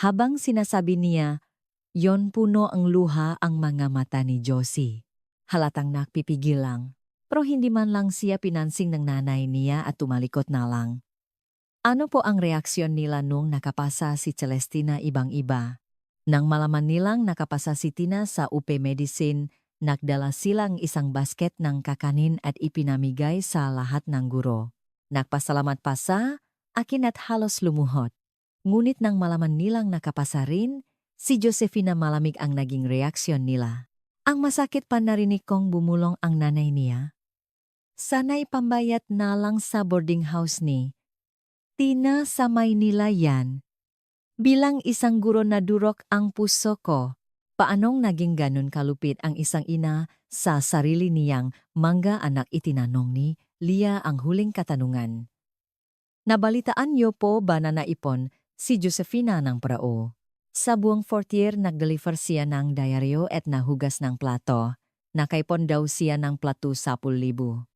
Habang sinasabi niya, yon puno ang luha ang mga mata ni Josie. Halatang nakpipigil lang. Pero hindi man lang siya pinansing ng nanay niya at tumalikot na lang. Ano po ang reaksyon nila nung nakapasa si Celestina? Ibang-iba. Nang malaman nilang nakapasa si Tina sa UP Medicine, nagdala silang isang basket ng kakanin at ipinamigay sa lahat ng guro. Nagpasalamat pa sa akin at halos lumuhot. Ngunit nang malaman nilang nakapasa rin, si Josefina, malamig ang naging reaksyon nila. Ang masakit pa, narinig kong bumulong ang nanay niya. Sana'y pambayat na lang sa boarding house ni Tina sa Maynila yan. Bilang isang guro na durok ang puso ko. Paanong naging ganun kalupit ang isang ina sa sarili niyang mangga anak? Itinanong ni Lia ang huling katanungan. Nabalitaan niyo po ba na naipon si Josefina ng prao? Sa buong fourth year, nag-deliver siya ng diaryo at nahugas ng plato. Nakaipon daw siya ng plato 10,000.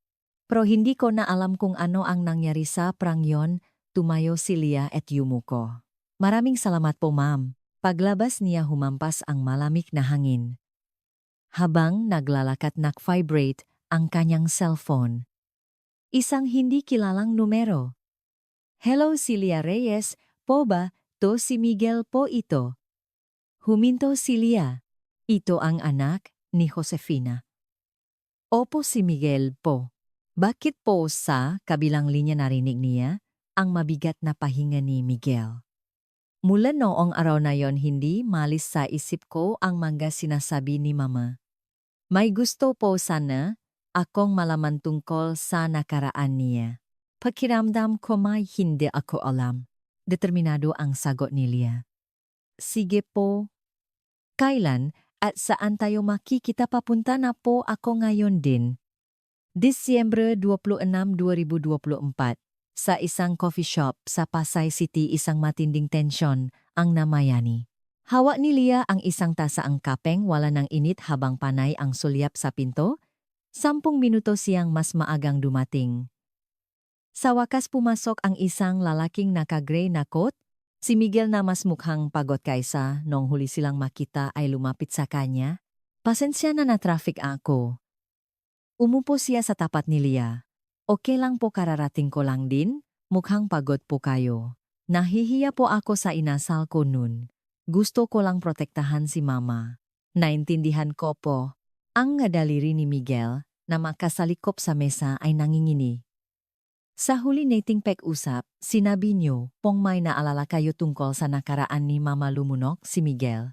Pero hindi ko na alam kung ano ang nangyari sa prang yon. Tumayo si Lia at yumuko. Maraming salamat po, ma'am. Paglabas niya, humampas ang malamig na hangin. Habang naglalakad, nag-vibrate ang kanyang cellphone. Isang hindi kilalang numero. Hello, si Lia Reyes po ba? To si Miguel po ito. Huminto si Lia. Ito ang anak ni Josefina. Opo, si Miguel po. Bakit po? Sa kabilang linya narinig niya ang mabigat na pahinga ni Miguel. Mula noong araw na yon, hindi malis sa isip ko ang mga sinasabi ni Mama. May gusto po sana akong malaman tungkol sa nakaraan niya. Pakiramdam ko may hindi ako alam. Determinado ang sagot ni Lia. Sige po. Kailan at saan tayo makikita? Papunta na po ako ngayon din. Disyembre 26, 2024. Sa isang coffee shop sa Pasay City, isang matinding tensyon ang namayani. Hawak ni Lia ang isang tasaang kapeng wala ng init habang panay ang sulyap sa pinto. 10 minuto siyang mas maagang dumating. Sa wakas pumasok ang isang lalaking naka-gray na coat. Si Miguel na mas mukhang pagod kaysa nung huli silang makita ay lumapit sa kanya. Pasensya na traffic ako. Umupo siya sa tapat ni Lia. Okay lang po, kararating ko lang din, mukhang pagod po kayo. Nahihiya po ako sa inasal ko nun. Gusto ko lang protektahan si Mama. Naintindihan ko po. Ang ngadaliri ni Miguel na makasalikop sa mesa ay nangingini. Sa huli nating pag-usap, sinabi niyo pong may naalala kayo tungkol sa nakaraan ni Mama Lumunok, si Miguel.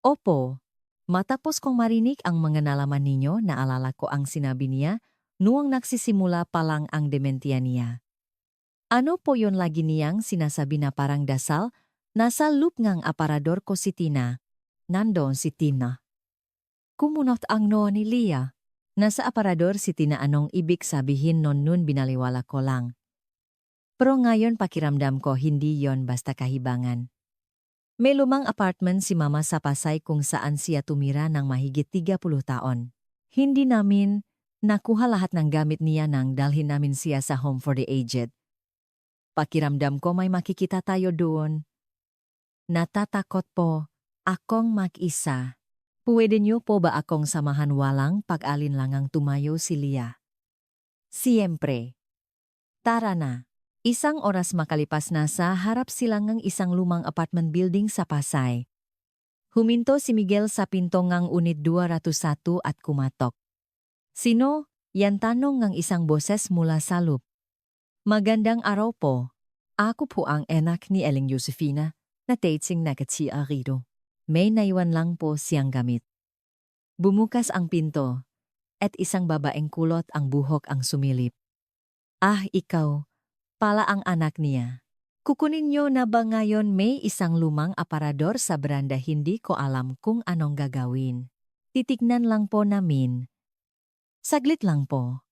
Opo. Matapos kong marinig ang mga nalaman ninyo, naalala ko ang sinabi niya noong nagsisimula pa lang ang dementia niya. Ano po yon lagi niyang sinasabi na parang dasal? Nasa loop ngang aparador ko si Tina. Nandoon si Tina. Kumunot ang noo ni Lia. Nasa aparador si Tina, anong ibig sabihin nun binaliwala ko lang. Pero ngayon pakiramdam ko hindi yon basta kahibangan. May lumang apartment si Mama sa Pasay kung saan siya tumira ng mahigit 30 taon. Hindi namin nakuha lahat ng gamit niya nang dalhin namin siya sa Home for the Aged. Pakiramdam ko may makikita tayo doon. Natatakot po akong mag-isa. Pwede niyo po ba akong samahan? Walang pag-alinlangang tumayo si Lia. Siyempre. Tara na. 1 oras makalipas na sa harap sila ng isang lumang apartment building sa Pasay. Huminto si Miguel sa pinto ng unit 201 at kumatok. Sino? Yan, tanong ng isang boses mula sa loob. Magandang araw po. Ako po ang anak ni Eling Josefina na dating nagkatsia rito. May naiwan lang po siyang gamit. Bumukas ang pinto at isang babaeng kulot ang buhok ang sumilip. Ah, ikaw pala ang anak niya. Kukunin niyo na ba ngayon? May isang lumang aparador sa beranda, hindi ko alam kung anong gagawin. Titignan lang po namin. Saglit lang po.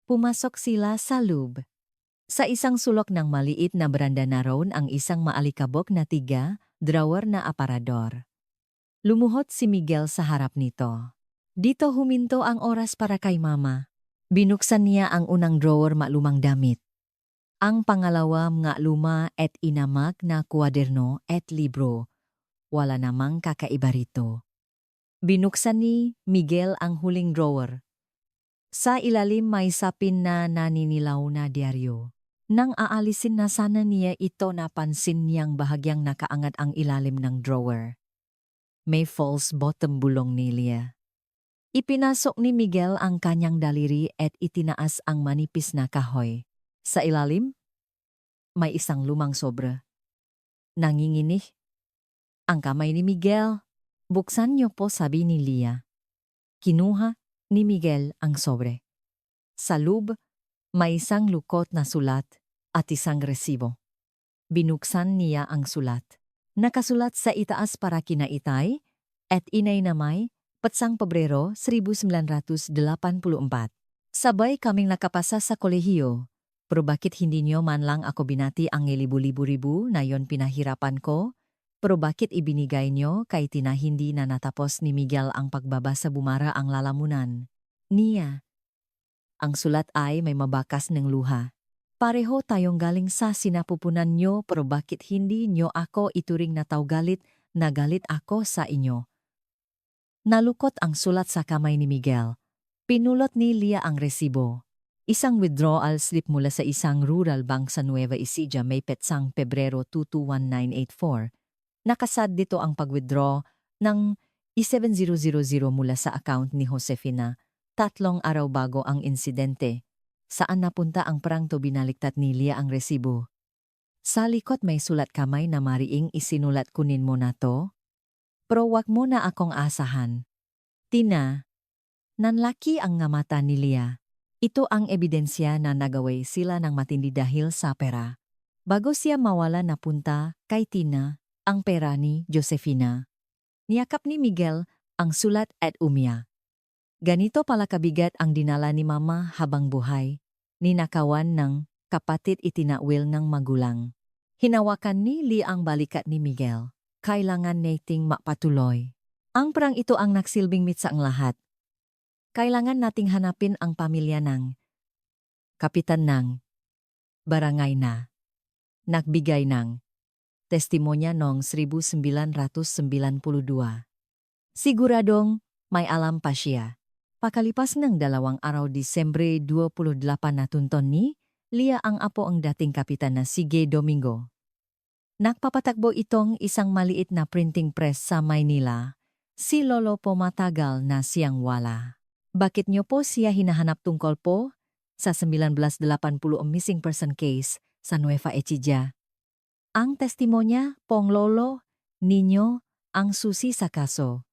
Pumasok sila sa loob. Sa isang sulok ng maliit na beranda naroon ang isang maalikabok na 3-drawer na aparador. Lumuhod si Miguel sa harap nito. Dito huminto ang oras para kay Mama. Binuksan niya ang unang drawer, malumang damit. Ang pangalawa, mga luma at inamag na kwaderno at libro. Wala namang kakaiba rito. Binuksan ni Miguel ang huling drawer. Sa ilalim may sapin na naninilaw na dyaryo. Nang aalisin na sana niya ito, napansin niyang bahagyang nakaangat ang ilalim ng drawer. May false bottom bulong ni Lia. Ipinasok ni Miguel ang kanyang daliri at itinaas ang manipis na kahoy. Sa ilalim, may isang lumang sobra. Nanginginig ang kamay ni Miguel. Buksan niyo po, sabi ni Lia. Kinuha ni Miguel ang sobre. Sa loob, may isang lukot na sulat at isang resibo. Binuksan niya ang sulat. Nakasulat sa itaas para kina Itay at Inay na may Patsang Pebrero 1984. Sabay kaming nakapasa sa kolehiyo. Pero bakit hindi niyo man lang ako binati ang libu-libu-ribu na yon pinahirapan ko? Pero bakit ibinigay niyo kay Tina? Hindi na natapos ni Miguel ang pagbabasa, bumara ang lalamunan niya. Ang sulat ay may mabakas ng luha. Pareho tayong galing sa sinapupunan niyo, pero bakit hindi niyo ako ituring na taugalit? Nagalit ako sa inyo. Nalukot ang sulat sa kamay ni Miguel. Pinulot ni Lia ang resibo. Isang withdrawal slip mula sa isang rural bank sa Nueva Ecija, may petsang Pebrero 221984. Nakasad dito ang pag-withdraw ng 7,000 mula sa account ni Josefina. 3 araw bago ang insidente. Saan napunta ang prangto? Binaliktad ni Lia ang resibo. Sa likod may sulat kamay na mariing isinulat, kunin mo na to. Pero wag mo na akong asahan. Tina. Nanlaki ang nga mata ni Lia. Ito ang ebidensya na nagaway sila ng matindi dahil sa pera. Bago siya mawala, napunta kay Tina ang pera ni Josefina. Niyakap ni Miguel ang sulat at umiyak. Ganito pala kabigat ang dinala ni Mama habang buhay. Ninakawan ng kapatid, itinawil ng magulang. Hinawakan ni Lia ang balikat ni Miguel. kailangan nating mapatuloy. Ang perang ito ang nagsilbing mitsa ang lahat. Kailangan nating hanapin ang pamilya ng kapitan ng barangay na nagbigay ng testimonya noong 1992. Siguradong may alam pa siya. Pakalipas ng 2 araw Disyembre 28 natunton ni Lia ang apo ang dating kapitan na si Gay Domingo. Nagpapatakbo itong isang maliit na printing press sa Maynila. Si Lolo po matagal na siyang wala. Bakit niyo po siya hinahanap tungkol po sa 1980 missing person case sa Nueva Ecija? Ang testimonya, pong Lolo, ninyo, ang susi sa kaso.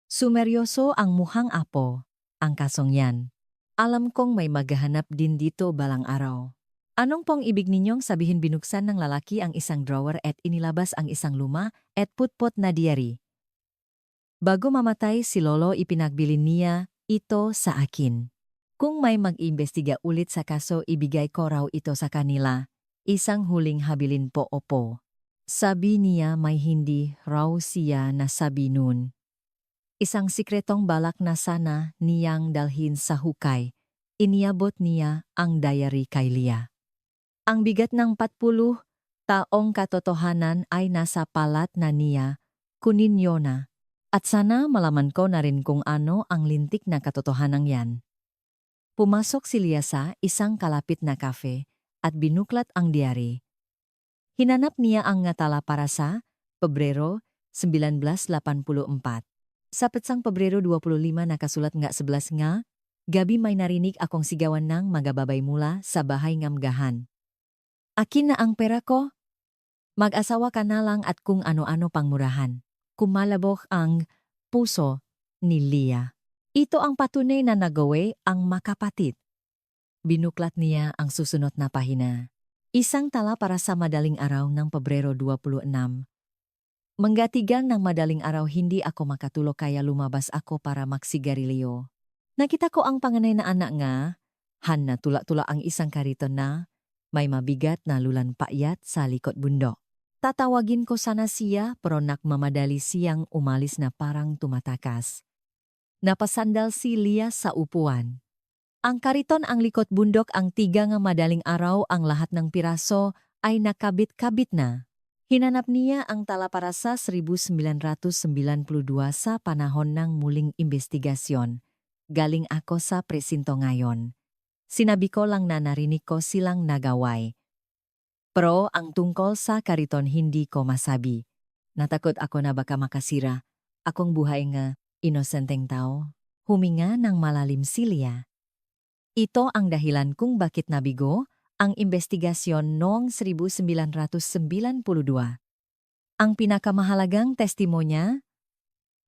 Sumeryoso ang muhang apo, ang kasong yan. Alam kong may maghahanap din dito balang araw. Anong pong ibig ninyong sabihin binuksan ng lalaki ang isang drawer at inilabas ang isang luma at putpot na diary? Bago mamatay si Lolo ipinagbilin niya ito sa akin. Kung may mag-imbestiga ulit sa kaso ibigay ko raw ito sa kanila. Isang huling habilin po opo. Sabi niya may hindi raw siya nasabi nun. Isang sikretong balak na sana niyang dalhin sa hukay. Iniabot niya ang diary kay Lia. Ang bigat ng 40 taong katotohanan ay nasa palat na niya, kunin niyo na. At sana malaman ko na rin kung ano ang lintik na katotohanan yan. Pumasok si Lia sa isang kalapit na kafe at binuklat ang diary. Hinanap niya ang ngatala para sa Pebrero 1984. Sa petsang Pebrero 25 nakasulat nga 11 nga, gabi may narinig akong sigawan ng magababay mula sa bahay ngamgahan. Akin na ang pera ko. Mag-asawa ka na lang at kung ano-ano pang murahan. Kumalabok ang puso ni Lia. Ito ang patunay na nagawa ang makapatid. Binuklat niya ang susunod na pahina. Isang tala para sa madaling araw ng Pebrero 26. Manggatigan ng madaling araw hindi ako makatulog kaya lumabas ako para magsigarilyo. Nakita ko ang panganay na anak nga, na tula-tula ang isang kariton na may mabigat na lulan payat sa likod bundok. Tatawagin ko sana siya pero nakmamadali siyang umalis na parang tumatakas. Napasandal si Lia sa upuan. Ang kariton ang likod bundok ang tiga nga madaling araw ang lahat ng piraso ay nakabit-kabit na. Hinanap niya ang tala para sa 1992 sa panahon ng muling investigasyon. Galing ako sa presinto ngayon. Sinabi ko lang na narinig ko silang nagaway. Pero ang tungkol sa kariton hindi ko masabi. Natakot ako na baka makasira. Akong buhay nga, inosenteng tao. Huminga ng malalim si Lia. Ito ang dahilan kung bakit nabigo ang investigasyon noong 1992. Ang pinakamahalagang testimonya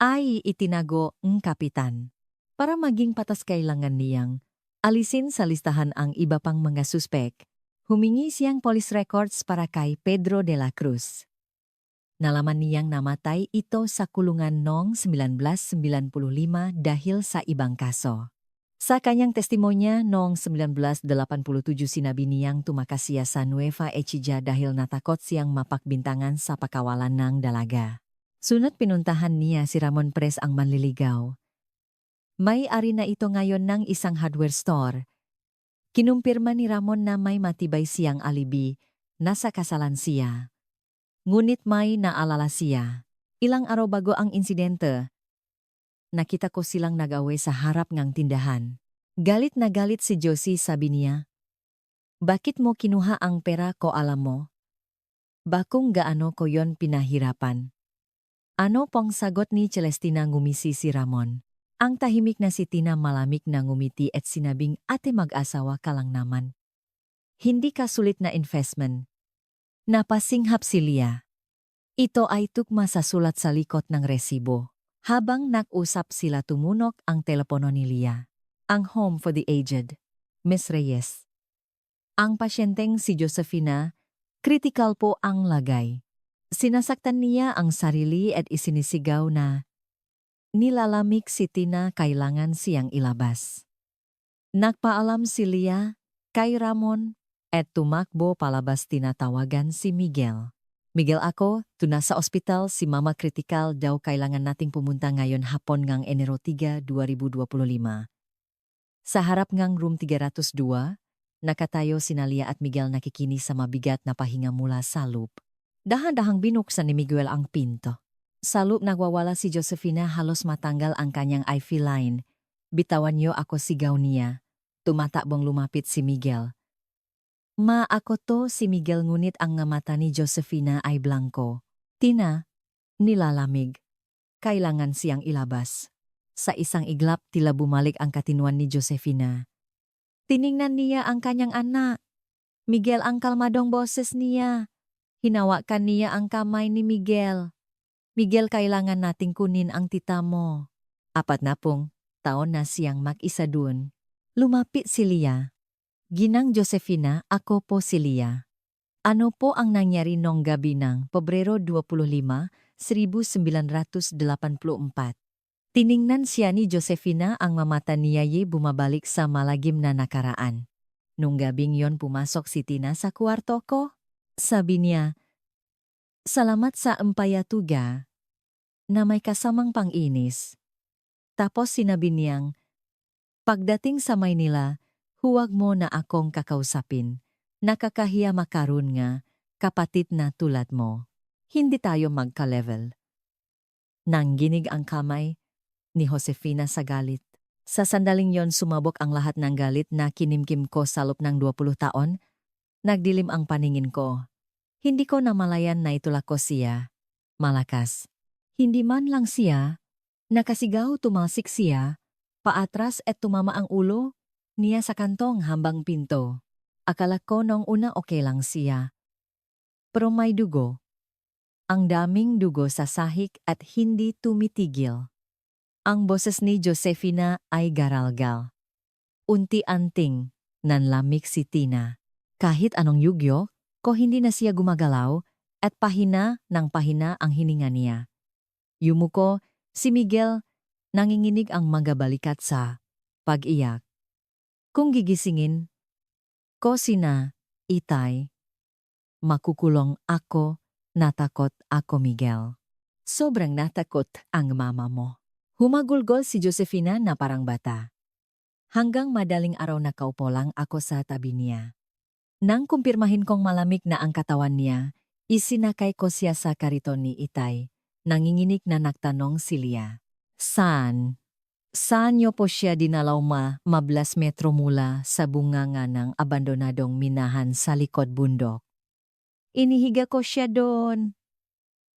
ay itinago ng kapitan. Para maging patas kailangan niyang alisin sa listahan ang iba pang mga suspek. Humingi siyang police records para kay Pedro de la Cruz. Nalaman niyang namatay ito sa kulungan noong 1995 dahil sa ibang kaso. Sa kanyang testimonya noong 1987 sinabi niyang tumakas siya sa Nueva Ecija dahil natakot siyang mapakbintangan sa pakawalan ng dalaga. Sunod pinuntahan niya si Ramon Perez ang manliligaw. May-ari na ito ngayon ng isang hardware store. Kinumpirma ni Ramon na may matibay siyang alibi, nasa kasalan siya. Ngunit may naalala siya. Ilang araw bago ang insidente, nakita ko silang nag-away sa harap ng tindahan. Galit na galit si Josie, sabi niya. Bakit mo kinuha ang pera ko alam mo? Bakung gaano ko yon pinahirapan? Ano pong sagot ni Celestina ngumisi si Ramon? Ang tahimik na si Tina malamig na ngumiti at sinabing ate mag-asawa ka lang naman. Hindi ka sulit na investment. Napasinghap si Lia. Ito ay tugma sa sulat sa likod ng resibo. Habang nag-usap sila tumunok ang telepono ni Lia. Ang home for the aged. Miss Reyes. Ang pasyenteng si Josefina, critical po ang lagay. Sinasaktan niya ang sarili at isinisigaw na nilalamig si Tina kailangan siyang ilabas. Nagpaalam si Lia kay Ramon at tumakbo palabas tinatawagan si Miguel. Miguel ako, tuna sa ospital si mama kritikal daw kailangan nating pumunta ngayon hapon ngang Enero 3, 2025. Sa harap ngang room 302, nakatayo si Nalia at Miguel nakikinig sa mabigat na pahinga mula sa loop. Dahan-dahang binuksan ni Miguel ang pinto. Sa loop nagwawala si Josefina halos matanggal ang kanyang IV line. Bitawan niyo ako sigaw niya. Tumatakbong lumapit si Miguel. Ma ako to si Miguel ngunit ang mata ni Josefina ay blanco. Tina, nilalamig. Kailangan siyang ilabas. Sa isang iglap tila bumalik ang katinuan ni Josefina. Tiningnan niya ang kanyang anak. Miguel ang kalmadong boses niya. Hinawakan niya ang kamay ni Miguel. Miguel, kailangan nating kunin ang tita mo. 40 taon na siyang mag-isa dun. Lumapit si Lia. Ginang Josefina, ako po si Lia. Ano po ang nangyari nung gabi ng Pebrero 25, 1984? Tiningnan siya ni Josefina, ang mamata niya'y bumabalik sa malagim na nakaraan. Nung gabing yon pumasok si Tina sa kwarto ko. Sabi niya, salamat sa empayatuga na may kasamang panginis. Tapos sinabi niyang, pagdating sa Maynila, huwag mo na akong kakausapin. Nakakahiya makaroon nga, kapatid na tulad mo. Hindi tayo magka-level. Nangginig ang kamay ni Josefina sa galit. Sa sandaling yon sumabog ang lahat ng galit na kinimkim ko sa loob ng 20 taon. Nagdilim ang paningin ko. Hindi ko namalayan na itulak ko siya. Malakas. Hindi man lang siya. Nakasigaw, tumalsik siya. Paatras at tumama ang ulo niya sa kantong hambang pinto. Akala ko nung una okay lang siya. Pero may dugo. Ang daming dugo sa sahig at hindi tumitigil. Ang boses ni Josefina ay garalgal. Unti-anting nanlamig si Tina. Kahit anong yugyo, ko hindi na siya gumagalaw at pahina ng pahina ang hininga niya. Yumuko, si Miguel, nanginginig ang mga balikat sa pag-iyak. Kung gigisingin ko sina Itay, makukulong ako, natakot ako Miguel. Sobrang natakot ang mama mo. Humagulgol si Josefina na parang bata. Hanggang madaling araw nakaupo lang ako sa tabi niya. Nang kumpirmahin kong malamig na ang katawan niya, isinakay ko siya sa kariton ni Itay. Nanginginig na nagtanong si Lia. Saan? Saan niyo po siya dinalaw mablas metro mula sa bunganga ng abandonadong minahan sa likod bundok? Inihiga ko siya doon.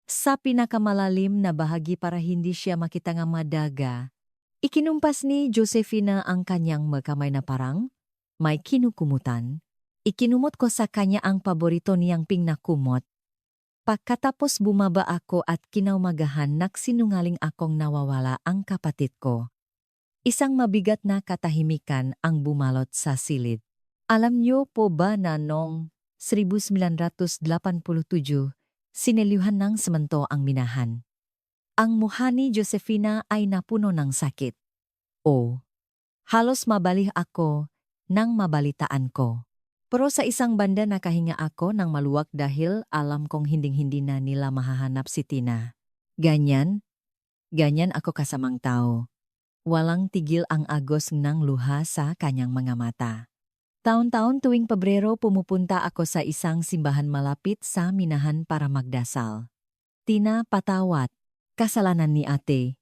Sa pinakamalalim na bahagi para hindi siya makita nga madaga. Ikinumpas ni Josefina ang kanyang magkamay na parang may kinukumutan. Ikinumot ko sa kanya ang paborito niyang pingnakumot. Pagkatapos bumaba ako at kinaumagahan nagsinungaling akong nawawala ang kapatid ko. Isang mabigat na katahimikan ang bumalot sa silid. Alam niyo po ba na noong 1987, sinelyuhan ng semento ang minahan? Ang mukha ni Josefina ay napuno ng sakit. Halos mabalih ako nang mabalitaan ko. Pero sa isang banda nakahinga ako ng maluwag dahil alam kong hinding-hindi na nila mahahanap si Tina. Ganyan ako kasamang tao. Walang tigil ang agos ng luha sa kanyang mga mata. Taon-taon tuwing Pebrero pumupunta ako sa isang simbahan malapit sa minahan para magdasal. Tina, patawat. Kasalanan ni ate.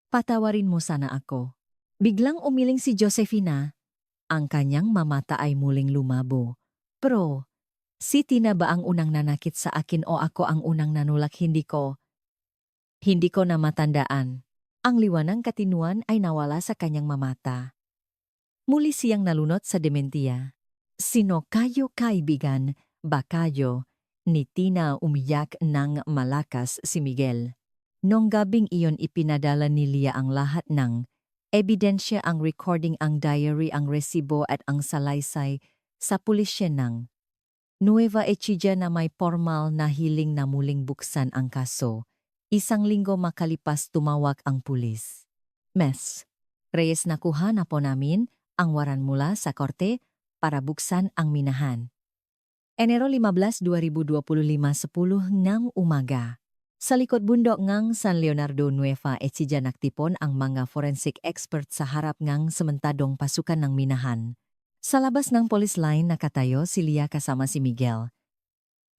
Patawarin mo sana ako. Biglang umiling si Josefina. Ang kanyang mamata ay muling lumabo. Pero, si Tina ba ang unang nanakit sa akin o ako ang unang nanulak? Hindi ko na matandaan. Ang liwanang katinuan ay nawala sa kanyang mamata. Muli siyang nalunot sa dementiya. Sino kayo kaibigan, ba kayo? Ni Tina umiyak ng malakas si Miguel. Nung gabing iyon ipinadala ni Lia ang lahat ng ebidensya, ang recording, ang diary, ang resibo at ang salaysay sa pulisya ng Nueva Ecija na may formal na hiling na muling buksan ang kaso. Isang linggo makalipas tumawag ang pulis. Mes Reyes, nakuha na po namin ang waran mula sa korte para buksan ang minahan. Enero 15, 2025, 10 ng umaga. Sa likod bundok ngang San Leonardo Nueva Ecija naktipon ang mga forensic expert sa harap ngang sementadong pasukan ng minahan. Sa labas ng police line nakatayo si Lia kasama si Miguel.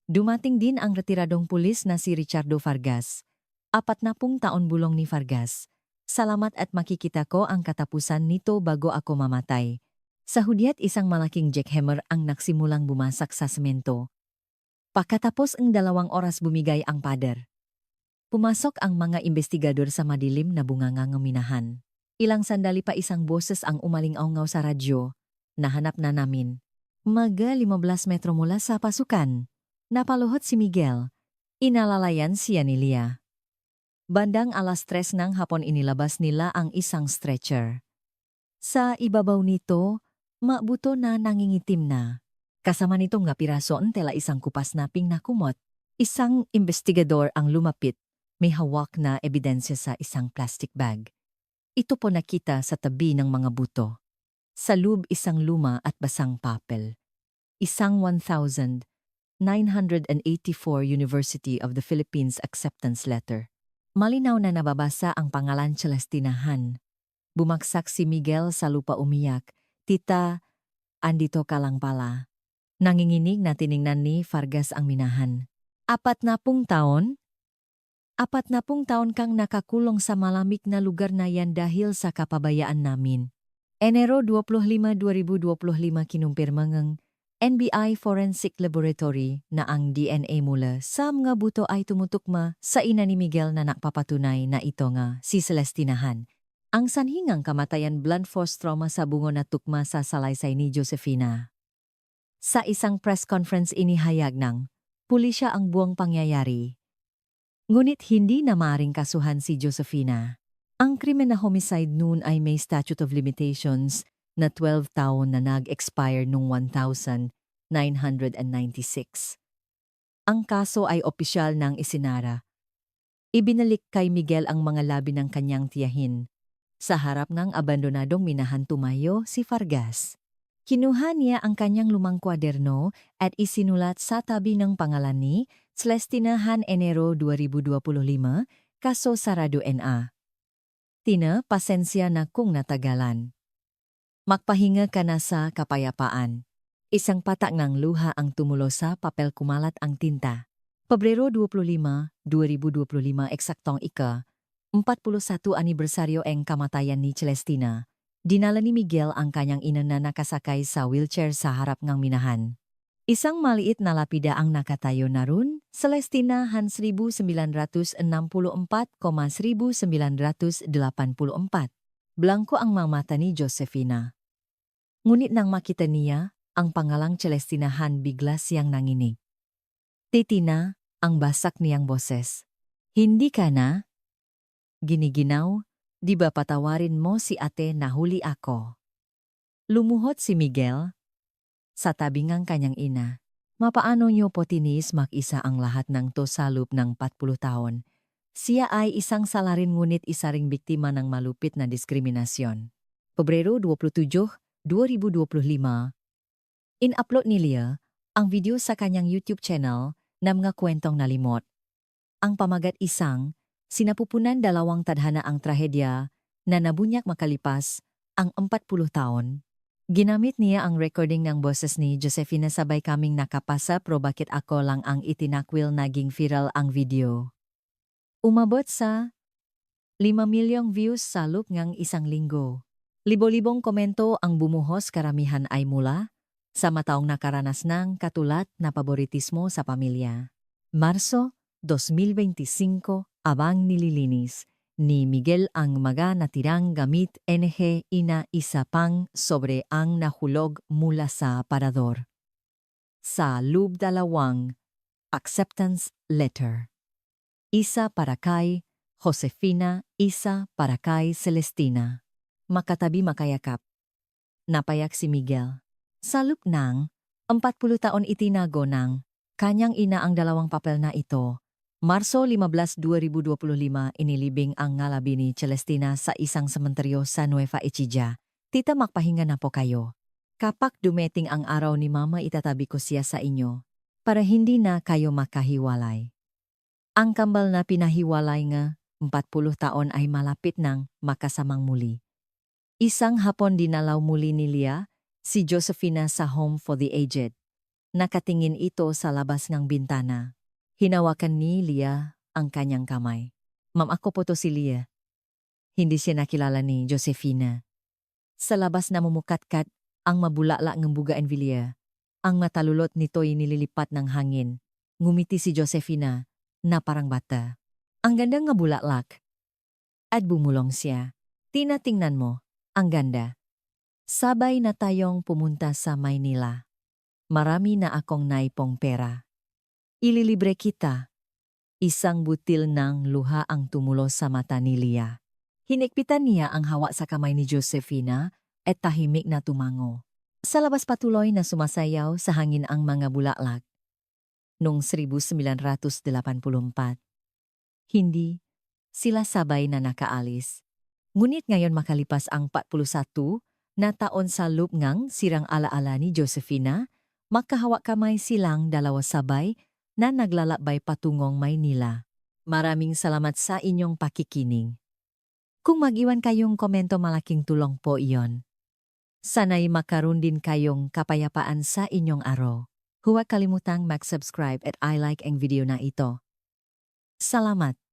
Dumating din ang retiradong pulis na si Richardo Vargas. 40 taon bulong ni Vargas. Salamat at makikita ko ang katapusan nito bago ako mamatay. Sa hudyat isang malaking jackhammer ang nagsimulang bumasak sa semento. Pagkatapos ang 2 oras bumigay ang pader. Pumasok ang mga investigador sa madilim na bungangang minahan. Ilang sandali pa isang boses ang umalingaw sa radyo. Nahanap na namin. Mga 15 metro mula sa pasukan. Napaluhot si Miguel. Inalalayan siya ni Lia. Bandang 3:00 ng hapon inilabas nila ang isang stretcher. Sa ibabaw nito, mabuto na nangingitim na. Kasama nitong nga pirason tela isang kupas na ping na kumot. Isang investigador ang lumapit. May hawak na ebidensya sa isang plastic bag. Ito po nakita sa tabi ng mga buto. Sa loob isang luma at basang papel. Isang 1984 University of the Philippines acceptance letter. Malinaw na nababasa ang pangalan Celestinahan. Bumaksak si Miguel sa lupa umiyak. Tita, andito ka lang pala. Nanginginig na tiningnan ni Vargas ang minahan. 40 taon? 40 taon kang nakakulong sa malamig na lugar na yan dahil sa kapabayaan namin. Enero 25, 2025 kinumpirma ng NBI Forensic Laboratory na ang DNA mula sa mga buto ay tumutukma sa ina ni Miguel na nakpapatunay na ito nga si Celestinahan. Ang sanhingang kamatayan blunt force trauma sa bungo na tukma sa salaysay ni Josefina. Sa isang press conference inihayag ng pulisya ang buong pangyayari. Ngunit hindi na maaring kasuhan si Josefina. Ang krimen na homicide noon ay may statute of limitations na 12 taon na nag-expire noong 1996. Ang kaso ay opisyal ng isinara. Ibinalik kay Miguel ang mga labi ng kanyang tiyahin. Sa harap ng abandonadong minahan tumayo si Vargas. Kinuha niya ang kanyang lumang kwaderno at isinulat sa tabi ng pangalan ni Celestinahan Enero 2025, kaso sarado NA. Tina, pasensya na kung natagalan. Magpahinga ka na sa kapayapaan. Isang patak ng luha ang tumulo sa papel kumalat ang tinta. Pebrero 25, 2025 eksaktong 41 anibersaryo ang kamatayan ni Celestina. Dinala ni Miguel ang kanyang ina na nakasakay sa wheelchair sa harap ng minahan. Isang maliit na lapida ang nakatayo na run, Celestinahan 1964,1984. Blanko ang mga mata ni Josefina. Ngunit nang makita niya, ang pangalang Celestinahan bigla siyang nanginig. Titina, ang basak niyang boses. Hindi ka na? Giniginaw, di ba patawarin mo si ate na huli ako? Lumuhot si Miguel. Sa tabi ng kanyang ina, mapaano niyo po tinis mag-isa ang lahat ng to sa loob ng 40 taon? Siya ay isang salarin ngunit isa ring biktima ng malupit na diskriminasyon. Pebrero 27, 2025. In-upload ni Lia ang video sa kanyang YouTube channel na mga kwentong nalimot. Ang pamagat isang, sinapupunan 2 tadhana ang trahedya na nabunyak makalipas ang 40 taon. Ginamit niya ang recording ng boses ni Josefina sabay kaming nakapasa pro bakit ako lang ang itinakwil naging viral ang video. Umabot sa 5 milyong views sa loob ng isang linggo. Libo-libong komento ang bumuhos karamihan ay mula sa mataong nakaranas ng katulad na paboritismo sa pamilya. Marso 2025, abang nililinis ni Miguel ang mga natirang gamit isa pang sobre ang nahulog mula sa parador. Sa loob 2 acceptance letter. Isa para kay Josefina, isa para kay Celestina. Makatabi makayakap. Napayak si Miguel. Sa loob ng 40 taon itinago ng kanyang ina ang 2 papel na ito. Marso 15, 2025 inilibing ang ngalabi ni Celestina sa isang sementeryo sa Nueva Ecija. Tita, magpahinga na po kayo. Kapag dumating ang araw ni Mama, itatabi ko siya sa inyo para hindi na kayo makahiwalay. Ang kambal na pinahiwalay nga 40 taon ay malapit nang makasamang muli. Isang hapon dinalaw muli ni Leah si Josephina sa Home for the Aged. Nakatingin ito sa labas ng bintana. Hinawakan ni Leah ang kanyang kamay. Ma'am, ako po to si Leah. Hindi siya nakilala ni Josephina. Sa labas na mumukatkat ang mabulala ng bougainvillea. Ang matalulot nito'y nililipat ng hangin. Ngumiti si Josephina na parang bata. Ang ganda nga bulaklak. At bumulong siya. Tinatingnan mo, ang ganda. Sabay na tayong pumunta sa Maynila. Marami na akong naipong pera. Ililibre kita. Isang butil ng luha ang tumulo sa mata ni Leah. Hinikpitan niya ang hawa sa kamay ni Josephina at tahimik na tumango. Sa labas patuloy na sumasayaw sa hangin ang mga bulaklak. Noong 1984, hindi sila sabay na nakaalis. Ngunit ngayon makalipas ang 41 na taon sa loob ngang sirang alaala ni Josephina, magkahawak kamay silang dalawa sabay na naglalakbay patungong Maynila. Maraming salamat sa inyong pakikinig. Kung mag-iwan kayong komento, malaking tulong po iyon. Sana'y makaroon din kayong kapayapaan sa inyong araw. Huwag kalimutang mag-subscribe at i-like ang video na ito. Salamat!